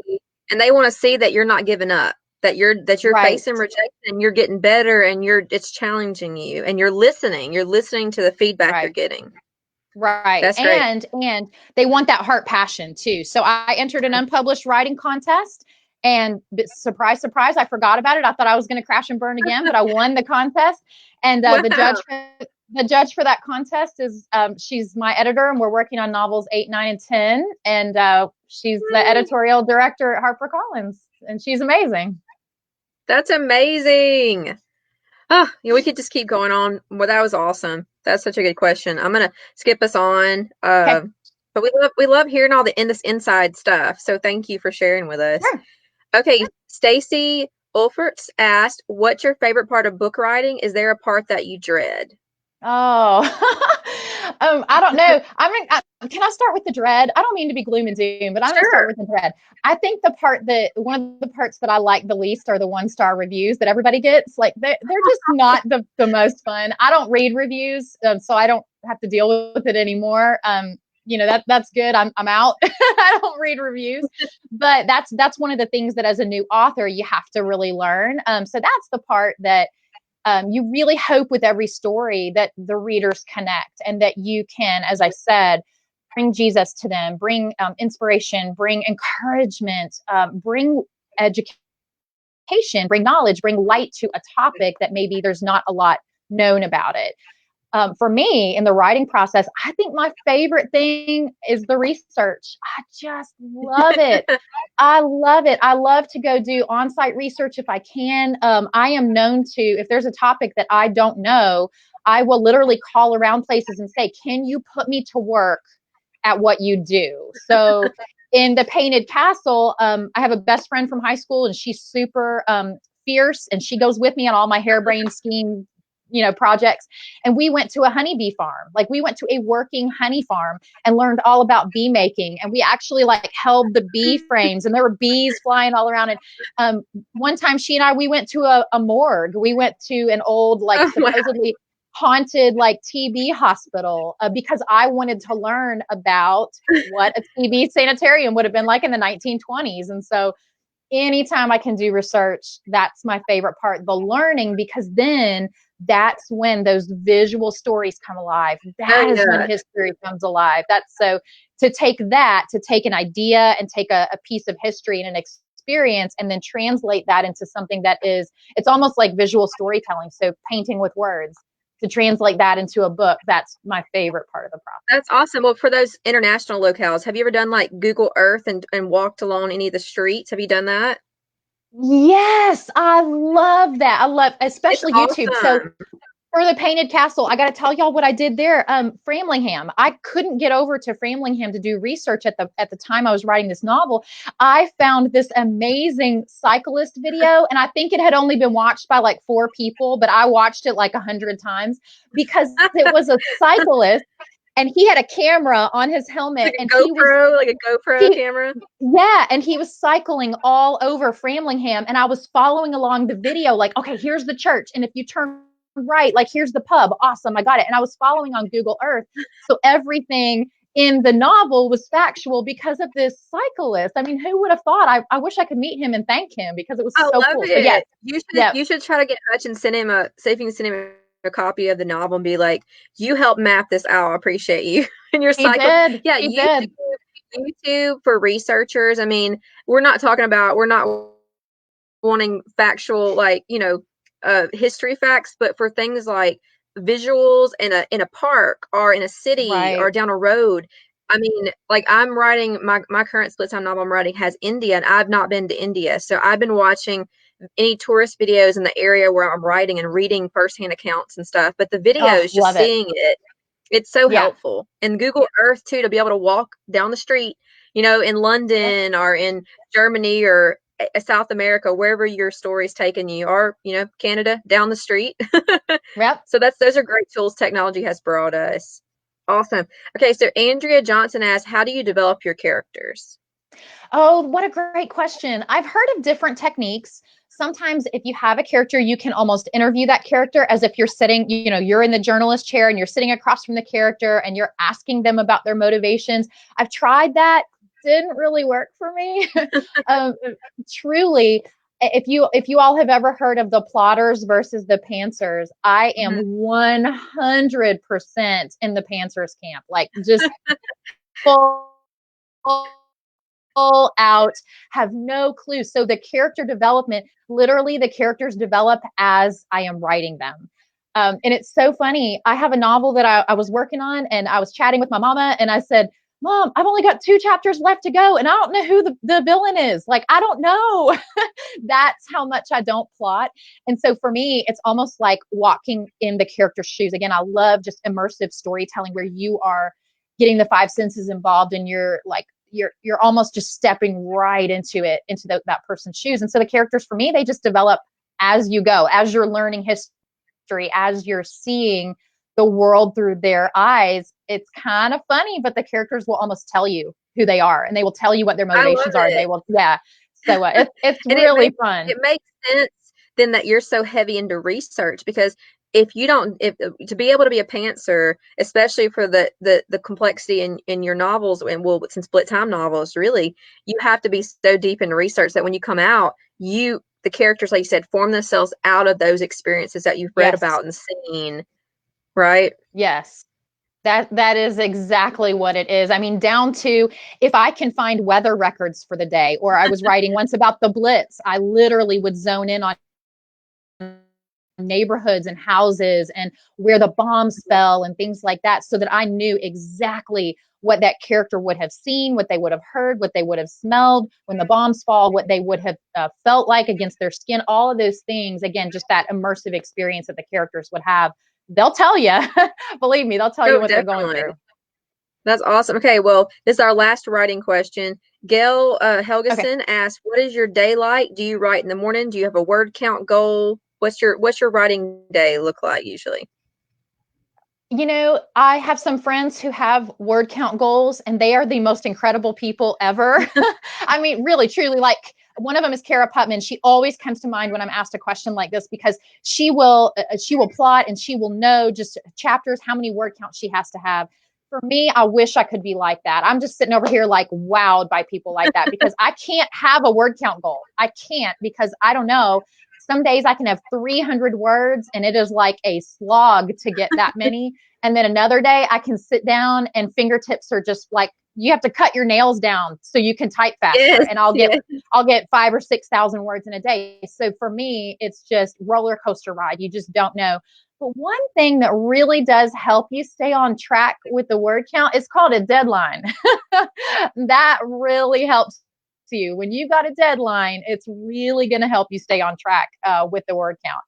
A: And they want to see that you're not giving up. That you're
B: right.
A: facing rejection and you're getting better and it's challenging you and you're listening to the feedback
B: right.
A: you're getting.
B: Right.
A: That's
B: great. And they want that heart passion too. So I entered an unpublished writing contest And surprise, surprise, I forgot about it. I thought I was going to crash and burn again, but I won the contest. And
A: Wow.
B: the judge for that contest is she's my editor, and we're working on novels 8, 9, and 10. And she's the editorial director at HarperCollins, and she's amazing.
A: That's amazing. Oh, yeah, we could just keep going on. Well, that was awesome. That's such a good question. I'm gonna skip us on.
B: Okay.
A: But we love hearing all this inside stuff. So thank you for sharing with us.
B: Sure.
A: Okay, Stacy Ulferts asked, "What's your favorite part of book writing? Is there a part that you dread?"
B: Oh, I don't know. Can I start with the dread? I don't mean to be gloom and doom, but I'm going to start
A: Sure.
B: with the dread. I think one of the parts that I like the least are the 1-star reviews that everybody gets. Like they're just not the most fun. I don't read reviews, so I don't have to deal with it anymore. That's good. I'm out. I don't read reviews, but that's one of the things that as a new author you have to really learn. So that's the part that you really hope with every story that the readers connect and that you can, as I said, bring Jesus to them, bring inspiration, bring encouragement, bring education, bring knowledge, bring light to a topic that maybe there's not a lot known about it. For me in the writing process, I think my favorite thing is the research. I just love it. I love it. I love to go do on-site research if I can. I am known to, if there's a topic that I don't know, I will literally call around places and say, can you put me to work at what you do? So in the Painted Castle, I have a best friend from high school, and she's super fierce, and she goes with me on all my harebrained scheme projects. And we went to a honeybee farm. Like we went to a working honey farm and learned all about bee making. And we actually like held the bee frames, and there were bees flying all around. And one time she and we went to a morgue. We went to an old, like
A: Oh, wow.
B: supposedly haunted like TB hospital because I wanted to learn about what a TB sanitarium would have been like in the 1920s. And so anytime I can do research, that's my favorite part, the learning, because then that's when those visual stories come alive. That is when history comes alive. That's so to take an idea and take a piece of history and an experience and then translate that into something that is, it's almost like visual storytelling. So painting with words, to translate that into a book, that's my favorite part of the process.
A: That's awesome. Well, for those international locales, have you ever done like Google Earth and walked along any of the streets? Have you done that?
B: Yes, I love that. I love
A: It's
B: especially YouTube. So
A: awesome.
B: for the Painted Castle, I got to tell y'all what I did there. Framlingham. I couldn't get over to Framlingham to do research at the time I was writing this novel. I found this amazing cyclist video, and I think it had only been watched by like 4 people, but I watched it like 100 times because it was a cyclist, and he had a camera on his helmet,
A: Like
B: and
A: a GoPro, like a GoPro
B: he
A: camera.
B: yeah, and he was cycling all over Framlingham, and I was following along the video, like, okay, here's the church, and if you turn right, like, here's the pub. Awesome, I got it. And I was following on Google Earth, so everything in the novel was factual because of this cyclist. I mean, who would have thought? I wish I could meet him and thank him because it was
A: I
B: so
A: love
B: cool. So yes,
A: it. You should
B: yeah,
A: you should try to get Hutch and send him see if you can send him a copy of the novel and be like, you helped map this out. I appreciate you. And your
B: he
A: cycle.
B: did.
A: Yeah,
B: He did.
A: YouTube for researchers. I mean, we're not wanting factual, like, history facts, but for things like visuals in a park or in a city
B: Right.
A: or down a road. I mean, like, I'm writing my current split time novel I'm writing has India, and I've not been to India. So I've been watching any tourist videos in the area where I'm writing and reading firsthand accounts and stuff. But the
B: Oh,
A: videos, just
B: love it.
A: seeing it, it's so
B: Yeah.
A: helpful. And Google Earth too, to be able to walk down the street, in
B: Yep.
A: London or in Germany or South America, wherever your story's taken you, or Canada, down the street.
B: Yep.
A: So those are great tools technology has brought us. Awesome. Okay, so Andrea Johnson asks, how do you develop your characters?
B: Oh, what a great question. I've heard of different techniques. Sometimes if you have a character, you can almost interview that character as if you're sitting, you're in the journalist chair and you're sitting across from the character and you're asking them about their motivations. I've tried that. Didn't really work for me. um, Truly, if you all have ever heard of the plotters versus the pantsers, I am
A: Mhm.
B: 100% in the pantsers camp. Like just full out, have no clue. So the character development, literally the characters develop as I am writing them. And it's so funny. I have a novel that I was working on, and I was chatting with my mama, and I said, Mom, I've only got 2 chapters left to go, and I don't know who the villain is. Like, I don't know. That's how much I don't plot. And so for me, it's almost like walking in the character's shoes. Again, I love just immersive storytelling where you are getting the five senses involved, and you're like, you're almost just stepping right into it, into that person's shoes. And so the characters for me, they just develop as you go, as you're learning history, as you're seeing the world through their eyes. It's kind of funny, but the characters will almost tell you who they are, and they will tell you what their
A: I love
B: motivations are. They
A: it.
B: will, yeah. So it's
A: And it
B: really
A: makes
B: fun.
A: it makes sense then that you're so heavy into research, because if you don't, if to be able to be a pantser, especially for the complexity in your novels, and well, in split time novels, really, you have to be so deep in research that when you come out, the characters, like you said, form themselves out of those experiences that you've read
B: Yes,
A: about and seen, right?
B: yes. That is exactly what it is. I mean, down to if I can find weather records for the day, or I was writing once about the Blitz, I literally would zone in on neighborhoods and houses and where the bombs fell and things like that, so that I knew exactly what that character would have seen, what they would have heard, what they would have smelled when the bombs fall, what they would have felt like against their skin, all of those things. Again, just that immersive experience that the characters would have. They'll tell you, believe me, they'll tell you
A: Oh,
B: what they're going through.
A: definitely. That's awesome. Okay, well, this is our last writing question. Gail
B: Okay.
A: Helgeson asked, "What is your day like? Do you write in the morning? Do you have a word count goal? What's your writing day look like usually?"
B: I have some friends who have word count goals, and they are the most incredible people ever. I mean, really, truly, like one of them is Kara Putman. She always comes to mind when I'm asked a question like this, because she will plot, and she will know just chapters, how many word counts she has to have. For me, I wish I could be like that. I'm just sitting over here like wowed by people like that, because I can't have a word count goal. I can't, because I don't know. Some days I can have 300 words, and it is like a slog to get that many. And then another day I can sit down and fingertips are just like, you have to cut your nails down so you can type faster.
A: Yes,
B: And I'll get
A: yes.
B: I'll get 5 or 6,000 words in a day. So for me, it's just roller coaster ride. You just don't know. But one thing that really does help you stay on track with the word count is called a deadline. That really helps you. When you've got a deadline, it's really going to help you stay on track with the word count.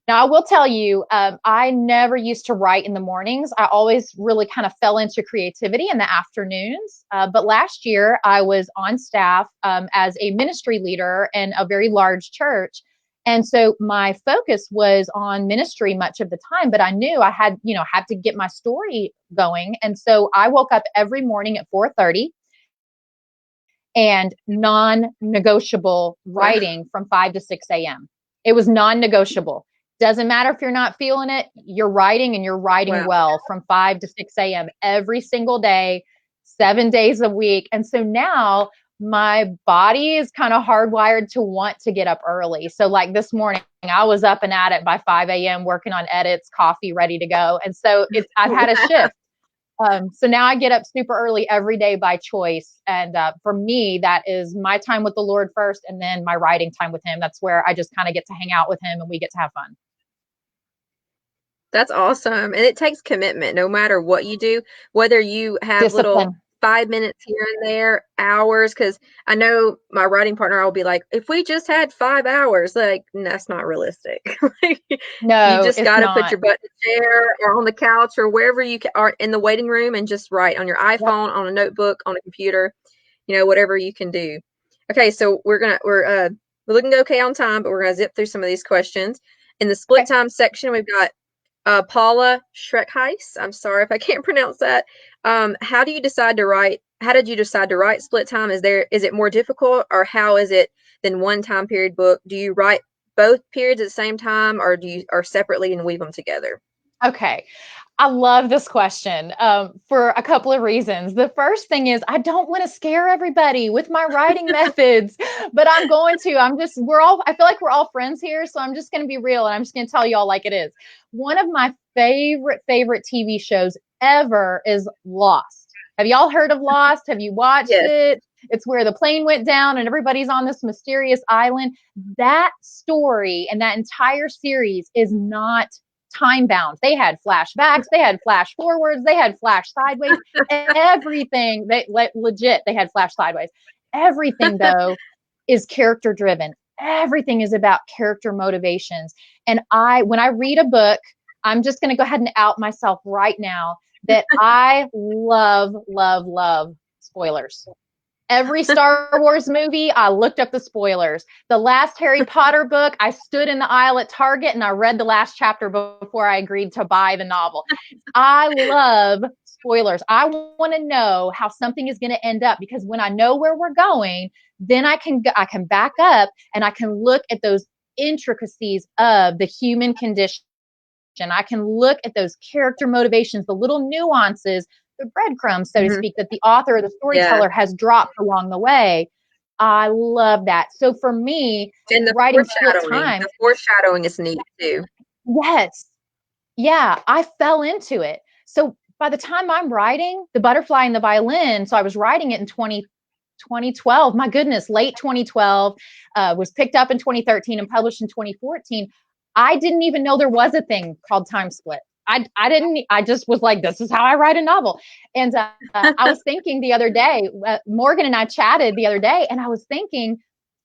B: Now, I will tell you, I never used to write in the mornings. I always really kind of fell into creativity in the afternoons. But last year, I was on staff as a ministry leader in a very large church. And so my focus was on ministry much of the time, but I knew I had to get my story going. And so I woke up every morning at 4:30, and non-negotiable
A: Wow.
B: writing from 5 to 6 a.m. It was non-negotiable. Doesn't matter if you're not feeling it, you're writing, and you're writing
A: Wow.
B: well from 5 to 6 a.m. every single day, 7 days a week. And so now my body is kind of hardwired to want to get up early. So like this morning, I was up and at it by 5 a.m. working on edits, coffee ready to go. And so I've had a shift. So now I get up super early every day by choice. And for me, that is my time with the Lord first, and then my writing time with Him. That's where I just kind of get to hang out with Him, and we get to have fun.
A: That's awesome. And it takes commitment no matter what you do, whether you have little
B: Discipline.
A: 5 minutes here and there, hours. Because I know my writing partner will be like, if we just had 5 hours, like, that's not realistic. Like, you
B: No,
A: just
B: it's
A: got to put
B: not.
A: your butt in the chair or on the couch or wherever are in the waiting room and just write on your
B: Yep.
A: iPhone, on a notebook, on a computer, whatever you can do. Okay, so we're looking okay on time, but we're gonna zip through some of these questions. In the split
B: Okay.
A: time section, we've got Paula Schreckheis. I'm sorry if I can't pronounce that. How do you decide to write? How did you decide to write split time? Is it more difficult, or how is it than one time period book? Do you write both periods at the same time, or or separately and weave them together?
B: Okay. I love this question for a couple of reasons. The first thing is I don't want to scare everybody with my writing methods, but I'm going to. I feel like we're all friends here. So I'm just going to be real, and I'm just going to tell you all like it is. One of my favorite TV shows ever is Lost. Have y'all heard of Lost? Have you watched
A: Yes.
B: it? It's where the plane went down and everybody's on this mysterious island. That story and that entire series is not time bound. They had flashbacks, they had flash forwards, they had flash sideways, everything. They legit, they had flash sideways. Everything though is character driven. Everything is about character motivations. And when I read a book, I'm just going to go ahead and out myself right now that I love, love, love spoilers. Every Star Wars movie, I looked up the spoilers. The last Harry Potter book, I stood in the aisle at Target and I read the last chapter before I agreed to buy the novel. I love spoilers. I want to know how something is going to end up, because when I know where we're going, then I can back up and I can look at those intricacies of the human condition. I can look at those character motivations, the little nuances, the breadcrumbs, so to speak, that the author or the storyteller has dropped along the way. I love that. So for me,
A: and the
B: writing Split Time,
A: the foreshadowing is neat too.
B: Yes. Yeah, I fell into it. So by the time I'm writing The Butterfly and the Violin, so I was writing it in 2012, my goodness, late 2012, was picked up in 2013 and published in 2014. I didn't even know there was a thing called time split. I just was like, this is how I write a novel. And I was thinking the other day, Morgan and I chatted the other day, and I was thinking,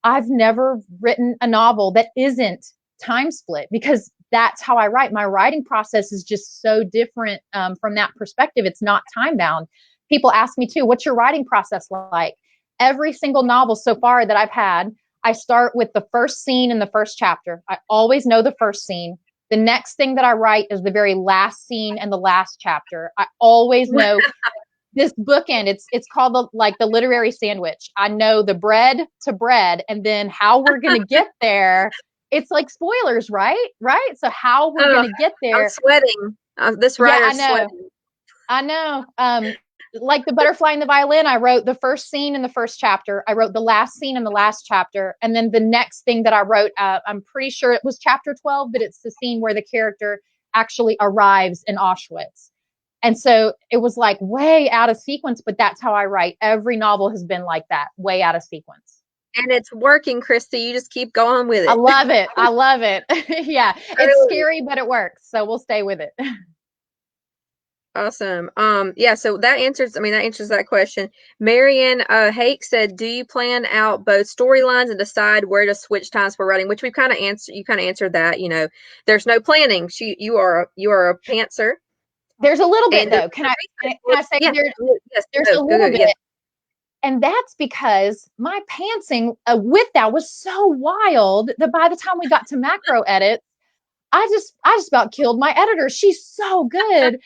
B: I've never written a novel that isn't time split, because that's how I write. My writing process is just so different from that perspective. It's not time bound. People ask me too, what's your writing process like? Every single novel so far that I've had, I start with the first scene in the first chapter. I always know the first scene. The next thing that I write is the very last scene and the last chapter. I always know this bookend. It's called the literary sandwich. I know the bread to bread, and then how we're going to get there. It's like spoilers, right? Right. So how we're going to get there.
A: I'm sweating. This writer's sweating.
B: I know. Like The Butterfly and the Violin, I wrote the first scene in the first chapter. I wrote the last scene in the last chapter. And then the next thing that I wrote, I'm pretty sure it was chapter 12, but it's the scene where the character actually arrives in Auschwitz. And so it was like way out of sequence, but that's how I write. Every novel has been like that, way out of sequence.
A: And it's working, Kristy. You just keep going with it.
B: I love it. I love it. Yeah. It's scary, but it works. So we'll stay with it.
A: Awesome. Yeah, so that answers that question. Marianne Hake said, do you plan out both storylines and decide where to switch times for writing? Which you kind of answered that, there's no planning. You are a pantser.
B: There's a little bit though. Can I say there's a little bit. And that's because my pantsing with that was so wild that by the time we got to macro edits, I just about killed my editor. She's so good.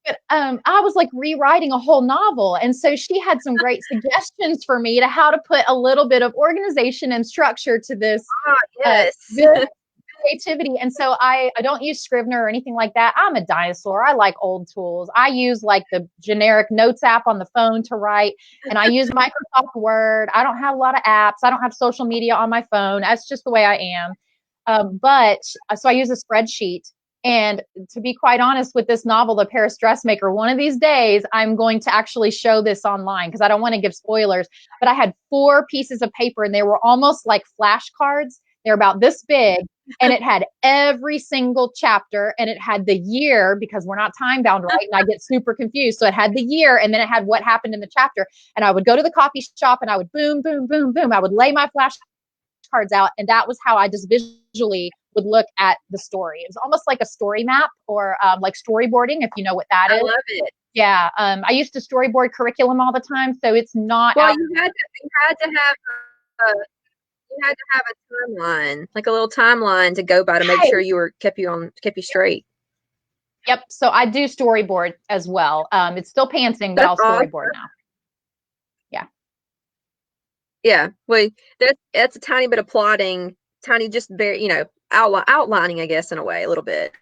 B: But I was like rewriting a whole novel. And so she had some great suggestions for me to how to put a little bit of organization and structure to this creativity. And so I don't use Scrivener or anything like that. I'm a dinosaur. I like old tools. I use like the generic notes app on the phone to write, and I use Microsoft Word. I don't have a lot of apps. I don't have social media on my phone. That's just the way I am. So I use a spreadsheet. And to be quite honest with this novel, The Paris Dressmaker, one of these days, I'm going to actually show this online because I don't want to give spoilers. But I had 4 pieces of paper and they were almost like flashcards. They're about this big. And it had every single chapter and it had the year, because we're not time bound, right? And I get super confused. So it had the year and then it had what happened in the chapter. And I would go to the coffee shop and I would boom, boom, boom, boom. I would lay my flashcards out. And that was how I just visually would look at the story. It was almost like a story map or like storyboarding, if you know what that is.
A: I love it.
B: Yeah. I used to storyboard curriculum all the time. So it's not.
A: Well, you had to have a timeline, like a little timeline to go by to make sure kept you straight.
B: Yep. So I do storyboard as well. It's still pantsing, but I'll storyboard now. Yeah.
A: Yeah. Well, that's a tiny bit of plotting, just very, outlining, I guess, in a way, a little bit.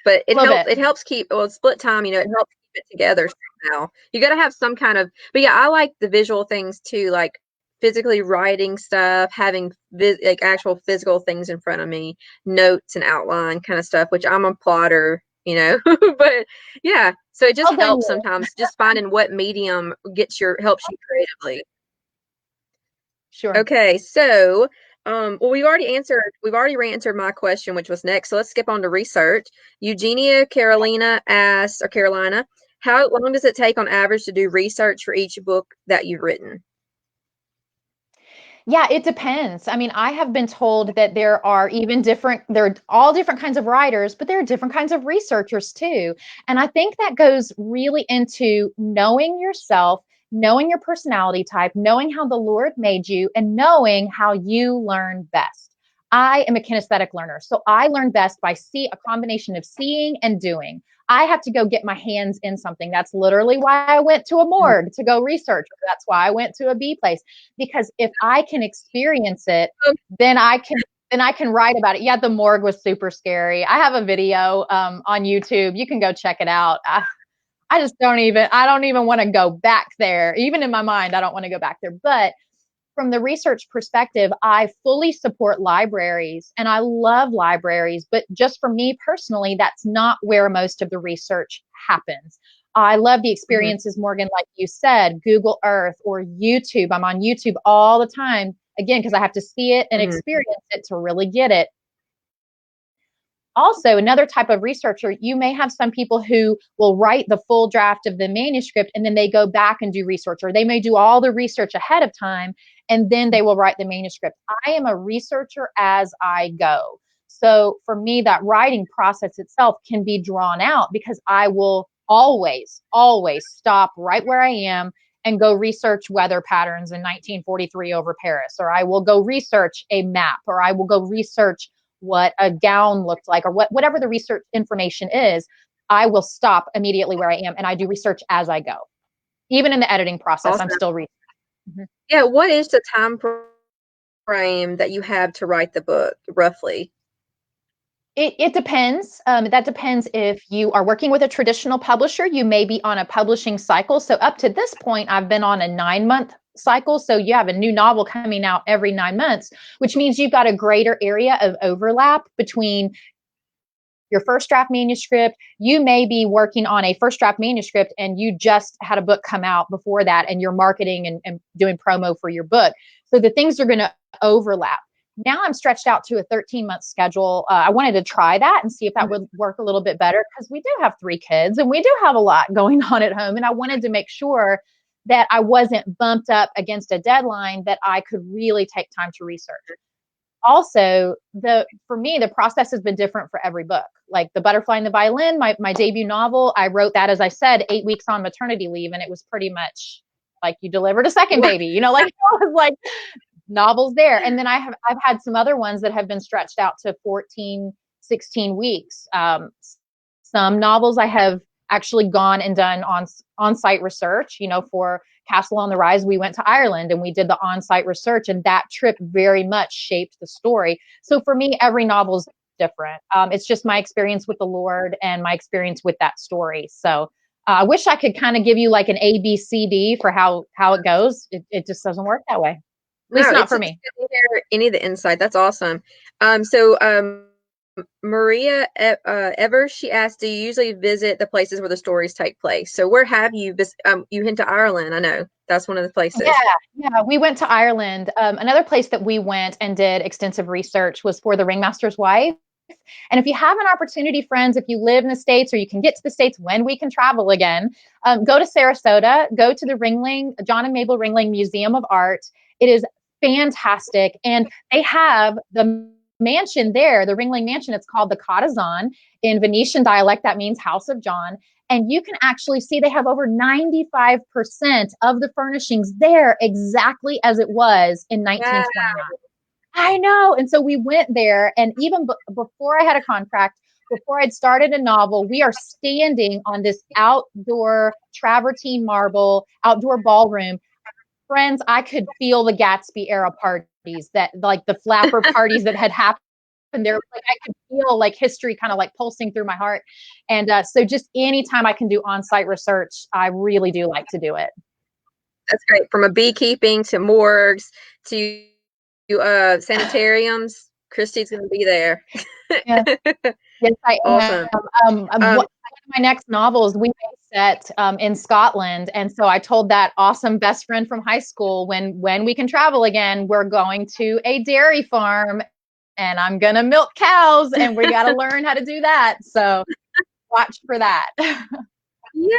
A: But it helps keep split time, it helps keep it together somehow. You got to have some kind of, but yeah, I like the visual things too, like physically writing stuff, having like actual physical things in front of me, notes and outline kind of stuff, which I'm a plotter, but yeah, so it just helps sometimes just finding what medium helps you creatively.
B: Sure.
A: Okay, so well, we've already answered my question, which was next. So let's skip on to research. Eugenia Carolina asks, or Carolina, how long does it take on average to do research for each book that you've written?
B: Yeah, it depends. I mean, I have been told that there are all different kinds of writers, but there are different kinds of researchers too. And I think that goes really into knowing yourself, knowing your personality type, knowing how the Lord made you, and knowing how you learn best. I am a kinesthetic learner, so I learn best by a combination of seeing and doing. I have to go get my hands in something. That's literally why I went to a
A: Mhm.
B: morgue to go research. That's why I went to a bee place, because if I can experience it, then I can write about it. Yeah, the morgue was super scary. I have a video on YouTube. You can go check it out. I don't even want to go back there. Even in my mind, I don't want to go back there. But from the research perspective, I fully support libraries and I love libraries, but just for me personally, that's not where most of the research happens. I love the
A: Mhm.
B: experiences, Morgan, like you said, Google Earth or YouTube. I'm on YouTube all the time, again, because I have to see it and
A: Mhm.
B: experience it to really get it. Also, another type of researcher, you may have some people who will write the full draft of the manuscript and then they go back and do research, or they may do all the research ahead of time and then they will write the manuscript. I am a researcher as I go. So for me, that writing process itself can be drawn out because I will always stop right where I am and go research weather patterns in 1943 over Paris, or I will go research a map, or I will go research what a gown looked like, or whatever the research information is. I will stop immediately where I am and I do research as I go. Even in the editing process, I'm
A: Awesome.
B: still researching. Mhm.
A: Yeah, what is the time frame that you have to write the book, roughly?
B: It depends. That depends if you are working with a traditional publisher. You may be on a publishing cycle. So up to this point, I've been on a 9 month cycle. So you have a new novel coming out every 9 months, which means you've got a greater area of overlap between your first draft manuscript. You may be working on a first draft manuscript and you just had a book come out before that and you're marketing and doing promo for your book. So the things are going to overlap. Now I'm stretched out to a 13-month schedule. I wanted to try that and see if that would work a little bit better because we do have 3 kids and we do have a lot going on at home. And I wanted to make sure that I wasn't bumped up against a deadline, that I could really take time to research. Also, the for me the process has been different for every book. Like the Butterfly and the Violin, my debut novel, I wrote that, as I said, 8 weeks on maternity leave, and it was pretty much like you delivered a second baby, like it was like novels there. And then I've had some other ones that have been stretched out to 14, 16 weeks. Some novels I have actually gone and done on-site research. For Castle on the Rise, we went to Ireland and we did the on-site research, and that trip very much shaped the story. So for me, every novel is different. It's just my experience with the Lord and my experience with that story. So I wish I could kind of give you like an A, B, C, D for how it goes. It just doesn't work that way. At least
A: No,
B: not
A: it's
B: for
A: it's
B: me.
A: good to hear any of the insight. That's awesome. So Maria Evers, she asked, "Do you usually visit the places where the stories take place?" So where have you you went to Ireland? I know that's one of the
B: Yeah,
A: places.
B: yeah. We went to Ireland. Another place that we went and did extensive research was for The Ringmaster's Wife. And if you have an opportunity, friends, if you live in the States or you can get to the States when we can travel again, go to Sarasota, go to the John and Mabel Ringling Museum of Art. It is fantastic. And they have the mansion there, the Ringling Mansion. It's called the Cottazon. In Venetian dialect, that means House of John. And you can actually see they have over 95% of the furnishings there exactly as it was in
A: Wow.
B: 1929. I know. And so we went there, and even before I had a contract, before I'd started a novel, we are standing on this outdoor travertine marble outdoor ballroom. Friends, I could feel the Gatsby era parties, that like the flapper parties that had happened there. Like I could feel like history kind of like pulsing through my heart. And so just anytime I can do on-site research, I really do like to do it.
A: That's great. From a beekeeping to morgues to sanitariums, Kristy's going to be there.
B: Yeah. Yes, I am.
A: Awesome.
B: One
A: Um,
B: of my next novels, we may set in Scotland, and so I told that awesome best friend from high school, when we can travel again, we're going to a dairy farm, and I'm gonna milk cows, and we got to learn how to do that. So watch for that.
A: Yeah,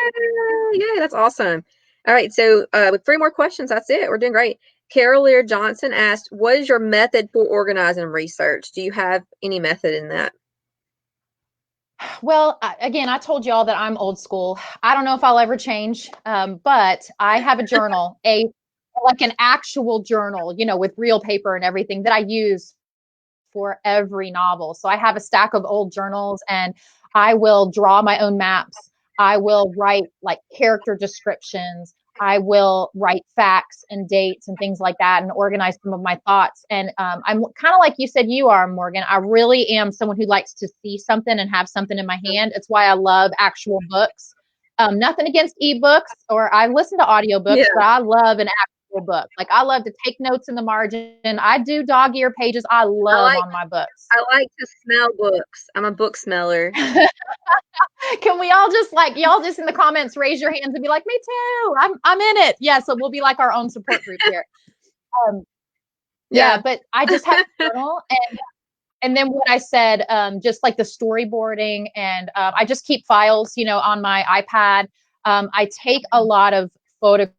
A: that's awesome. All right, so with three more questions, that's it. We're doing great. Carol Lear Johnson asked, "What is your method for organizing research? Do you have any method in that?"
B: Well, again, I told y'all that I'm old school. I don't know if I'll ever change, but I have a journal, a like an actual journal, with real paper and everything that I use for every novel. So I have a stack of old journals, and I will draw my own maps. I will write like character descriptions. I will write facts and dates and things like that and organize some of my thoughts. And I'm kind of like you said you are, Morgan. I really am someone who likes to see something and have something in my hand. It's why I love actual books. Nothing against ebooks, or I listen to audiobooks,
A: Yeah,
B: but I love an actual book. Like I love to take notes in the margin. I do dog ear pages. I
A: I
B: love
A: like
B: on my books.
A: I like to smell books. I'm a book smeller.
B: Can we all just like y'all just in the comments raise your hands and be like, me too. I'm in it. Yeah, so we'll be like our own support group here. Um, yeah,
A: Yeah.
B: but I just have a journal, and then what I said, just like the storyboarding, and I just keep files, on my iPad. I take a lot of photographs,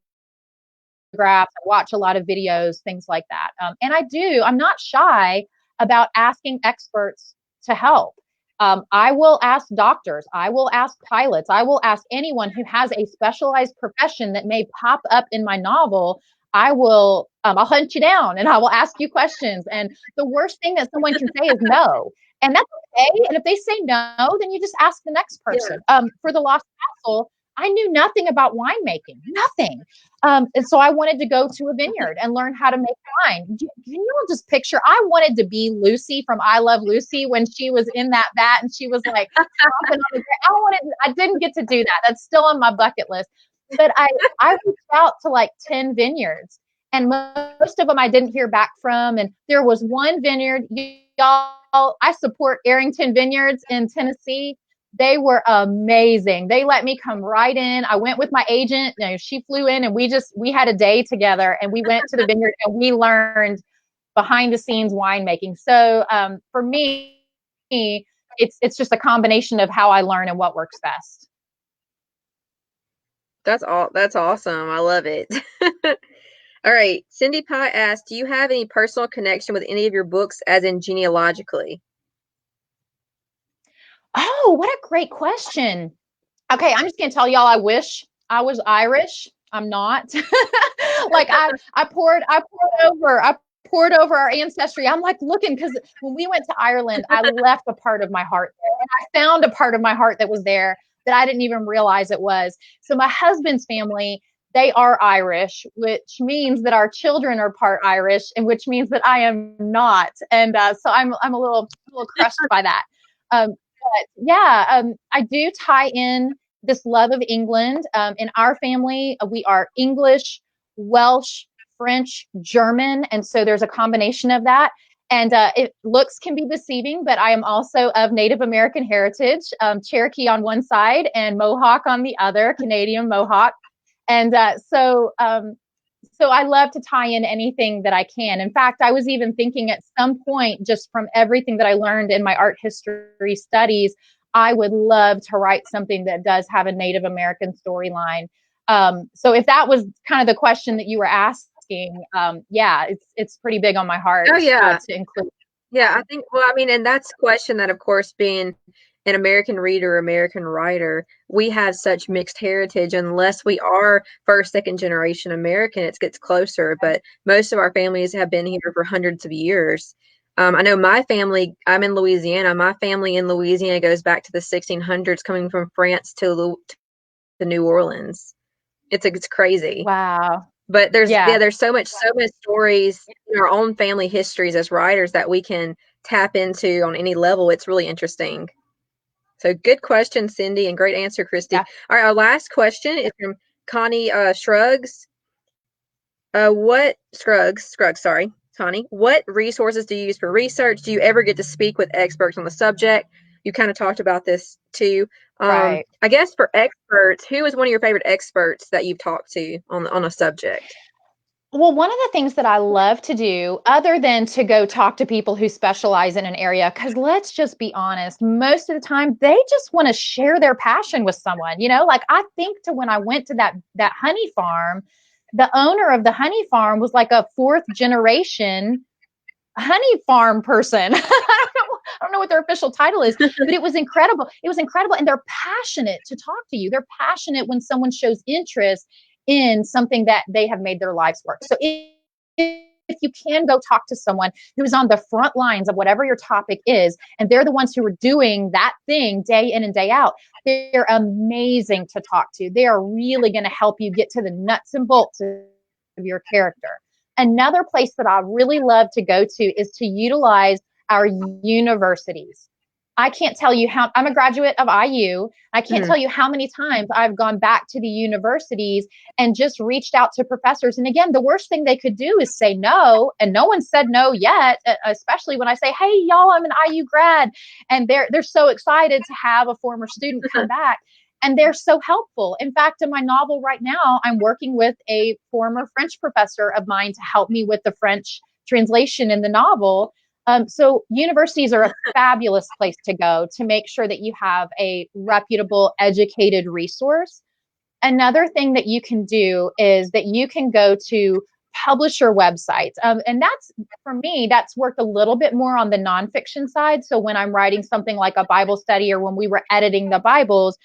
B: watch a lot of videos, things like that. And I'm not shy about asking experts to help. I will ask doctors, I will ask pilots, I will ask anyone who has a specialized profession that may pop up in my novel. I'll hunt you down and I will ask you questions. And the worst thing that someone can say is no. And that's okay. And if they say no, then you just ask the next
A: Yeah.
B: person. For The Lost Castle, I knew nothing about winemaking, nothing. And so I wanted to go to a vineyard and learn how to make wine. Can you just picture? I wanted to be Lucy from I Love Lucy when she was in that vat and she was like stomping on the ground. I didn't get to do that. That's still on my bucket list. But I reached out to like 10 vineyards, and most of them I didn't hear back from. And there was one vineyard, y'all, I support Arrington Vineyards in Tennessee. They were amazing. They let me come right in. I went with my agent. She flew in, and we had a day together, and we went to the vineyard and we learned behind the scenes winemaking. So for me, it's just a combination of how I learn and what works best.
A: That's awesome. I love it. All right. Cindy Pye asked, "Do you have any personal connection with any of your books, as in genealogically?"
B: Oh, what a great question. Okay, I'm just gonna tell y'all I wish I was Irish. I'm not. Like I poured over our ancestry. I'm like looking because when we went to Ireland, I left a part of my heart there. And I found a part of my heart that was there that I didn't even realize it was. So my husband's family, they are Irish, which means that our children are part Irish, and which means that I am not. And so I'm a little crushed by that. But yeah, I do tie in this love of England. In our family, we are English, Welsh, French, German, and so there's a combination of that. And looks can be deceiving, but I am also of Native American heritage, Cherokee on one side and Mohawk on the other, Canadian Mohawk. And so I love to tie in anything that I can. In fact, I was even thinking at some point, just from everything that I learned in my art history studies, I would love to write something that does have a Native American storyline. So if that was kind of the question that you were asking, yeah, it's pretty big on my heart
A: Oh yeah.
B: to include.
A: Yeah, I think, well, I mean, and that's a question that, of course, being an American reader, American writer, we have such mixed heritage. Unless we are first, second generation American, it gets closer. But most of our families have been here for hundreds of years. I know my family, I'm in Louisiana. My family in Louisiana goes back to the 1600s, coming from France to New Orleans. It's crazy.
B: Wow.
A: But
B: Yeah.
A: there's so much stories in our own family histories as writers that we can tap into on any level. It's really interesting. So good question, Cindy, and great answer, Kristy.
B: Yeah.
A: All right, our last question is from Connie Shrugs. What Scruggs, sorry, Connie. What resources do you use for research? Do you ever get to speak with experts on the subject? You kind of talked about this too.
B: Right.
A: I guess for experts, who is one of your favorite experts that you've talked to on a subject?
B: Well, one of the things that I love to do, other than to go talk to people who specialize in an area, because let's just be honest, most of the time they just want to share their passion with someone. Like I think to when I went to that honey farm, the owner of the honey farm was like a fourth generation honey farm person. I don't know what their official title is, but it was incredible. It was incredible. And they're passionate to talk to you. They're passionate when someone shows interest in something that they have made their lives work. So if you can go talk to someone who's on the front lines of whatever your topic is, and they're the ones who are doing that thing day in and day out, they're amazing to talk to. They are really going to help you get to the nuts and bolts of your character. Another place that I really love to go to is to utilize our universities. I can't tell you how I'm a graduate of IU. I can't
A: Mhm.
B: tell you how many times I've gone back to the universities and just reached out to professors. And again, the worst thing they could do is say no. And no one said no yet, especially when I say, hey, y'all, I'm an IU grad. And they're so excited to have a former student come back. And they're so helpful. In fact, in my novel right now, I'm working with a former French professor of mine to help me with the French translation in the novel. So universities are a fabulous place to go to make sure that you have a reputable, educated resource. Another thing that you can do is that you can go to publisher websites. And that's, for me, that's worked a little bit more on the nonfiction side. So when I'm writing something like a Bible study or when we were editing the Bibles,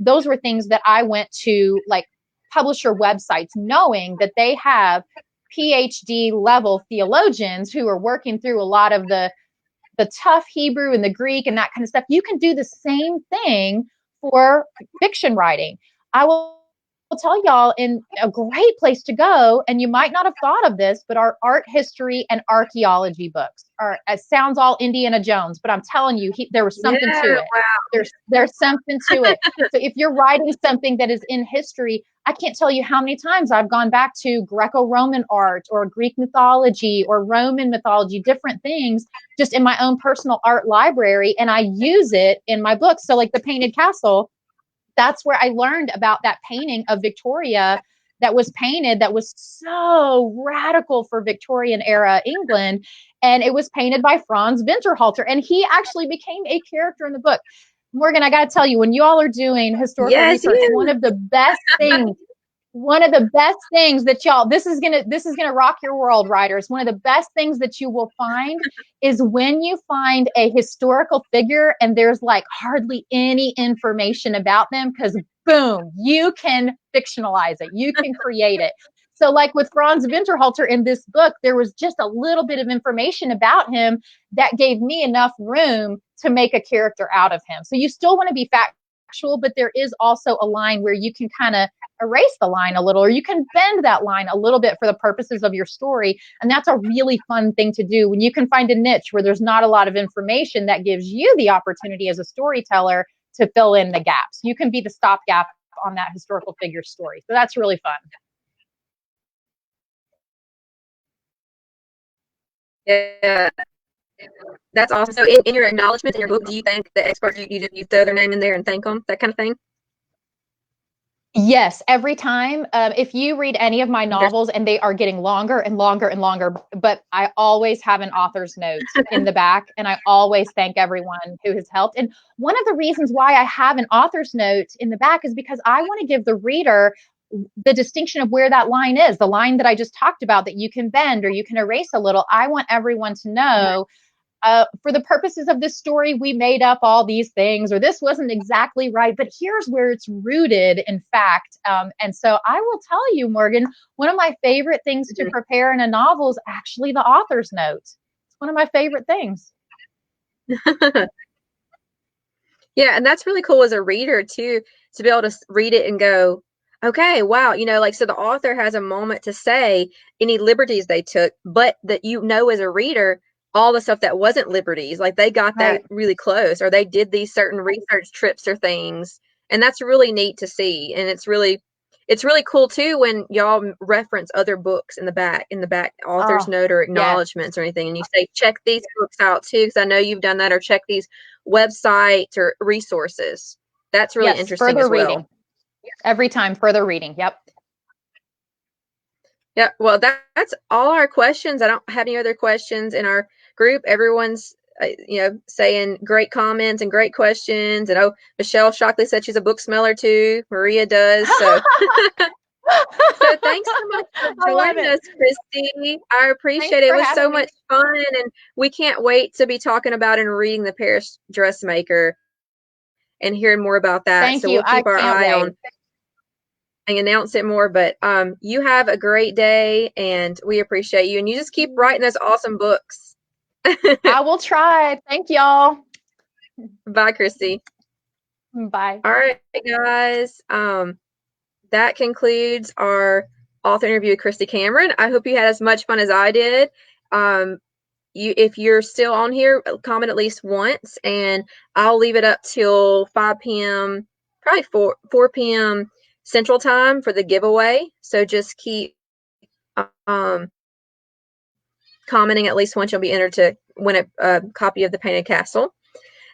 B: those were things that I went to, like publisher websites, knowing that they have PhD level theologians who are working through a lot of the tough Hebrew and the Greek and that kind of stuff. You can do the same thing for fiction writing. I will tell y'all, in a great place to go, and you might not have thought of this, but our art history and archaeology books are, it sounds all Indiana Jones, but I'm telling you, there was something
A: Yeah,
B: to it. There's something to it. So if you're writing something that is in history, I can't tell you how many times I've gone back to Greco-Roman art or Greek mythology or Roman mythology, different things, just in my own personal art library, and I use it in my books. So like the Painted Castle, that's where I learned about that painting of Victoria that was painted, that was so radical for Victorian era England. And it was painted by Franz Winterhalter. And he actually became a character in the book. Morgan, I got to tell you, when you all are doing historical
A: yes,
B: research,
A: yeah.
B: one of the best things that y'all, this is gonna rock your world, writers. One of the best things that you will find is when you find a historical figure and there's like hardly any information about them, because boom, you can fictionalize it, you can create it. So like with Franz Winterhalter in this book, there was just a little bit of information about him that gave me enough room to make a character out of him. So you still want to be factual, but there is also a line where you can kind of erase the line a little, or you can bend that line a little bit for the purposes of your story. And that's a really fun thing to do when you can find a niche where there's not a lot of information. That gives you the opportunity as a storyteller to fill in the gaps. You can be the stopgap on that historical figure story. So that's really fun.
A: Yeah, that's awesome. So in your acknowledgments in your book, do you thank the experts? You throw their name in there and thank them, that kind of thing?
B: Yes, every time. If you read any of my
A: There's
B: novels, and they are getting longer and longer and longer, but I always have an author's note in the back, and I always thank everyone who has helped. And one of the reasons why I have an author's note in the back is because I want to give the reader the distinction of where that line is, the line that I just talked about that you can bend or you can erase a little. I want everyone to know, for the purposes of this story, we made up all these things, or this wasn't exactly right, but here's where it's rooted in fact. And so I will tell you, Morgan, one of my favorite things to prepare in a novel is actually the author's note. It's one of my favorite things.
A: Yeah, and that's really cool as a reader too, to be able to read it and go, okay, wow, like so the author has a moment to say any liberties they took, but that as a reader, all the stuff that wasn't liberties, like they got that
B: Right.
A: really close, or they did these certain research trips or things, and that's really neat to see, and it's really cool too when y'all reference other books in the back author's
B: Oh,
A: note or
B: yes.
A: acknowledgments or anything, and you say check these books out too, because I know you've done that, or check these websites or resources. That's really
B: Yes,
A: interesting
B: further
A: as well.
B: reading. Every time, further reading. Yep.
A: Yeah, well, that's all our questions. I don't have any other questions in our group. Everyone's, saying great comments and great questions. And oh, Michelle Shockley said she's a book smeller too. Maria does. So, so thanks so much for
B: I love
A: joining
B: it.
A: us, Kristy. I
B: Thanks
A: appreciate it. It
B: for
A: was so
B: having me.
A: much fun, and we can't wait to be talking about and reading the Paris Dressmaker and hearing more about that.
B: Thank
A: So
B: you.
A: we'll
B: I
A: keep our
B: can't
A: eye
B: wait.
A: on and announce it more. But you have a great day, and we appreciate you. And you just keep writing those awesome books.
B: I will try. Thank y'all.
A: Bye, Kristy.
B: Bye.
A: All right, guys. That concludes our author interview with Kristy Cambron. I hope you had as much fun as I did. If you're still on here, comment at least once, and I'll leave it up till 5 p.m., probably 4 p.m. Central Time for the giveaway. So just keep um, commenting at least once. You'll be entered to win a copy of The Painted Castle.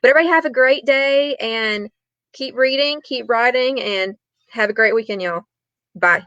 A: But everybody have a great day, and keep reading, keep writing, and have a great weekend, y'all. Bye.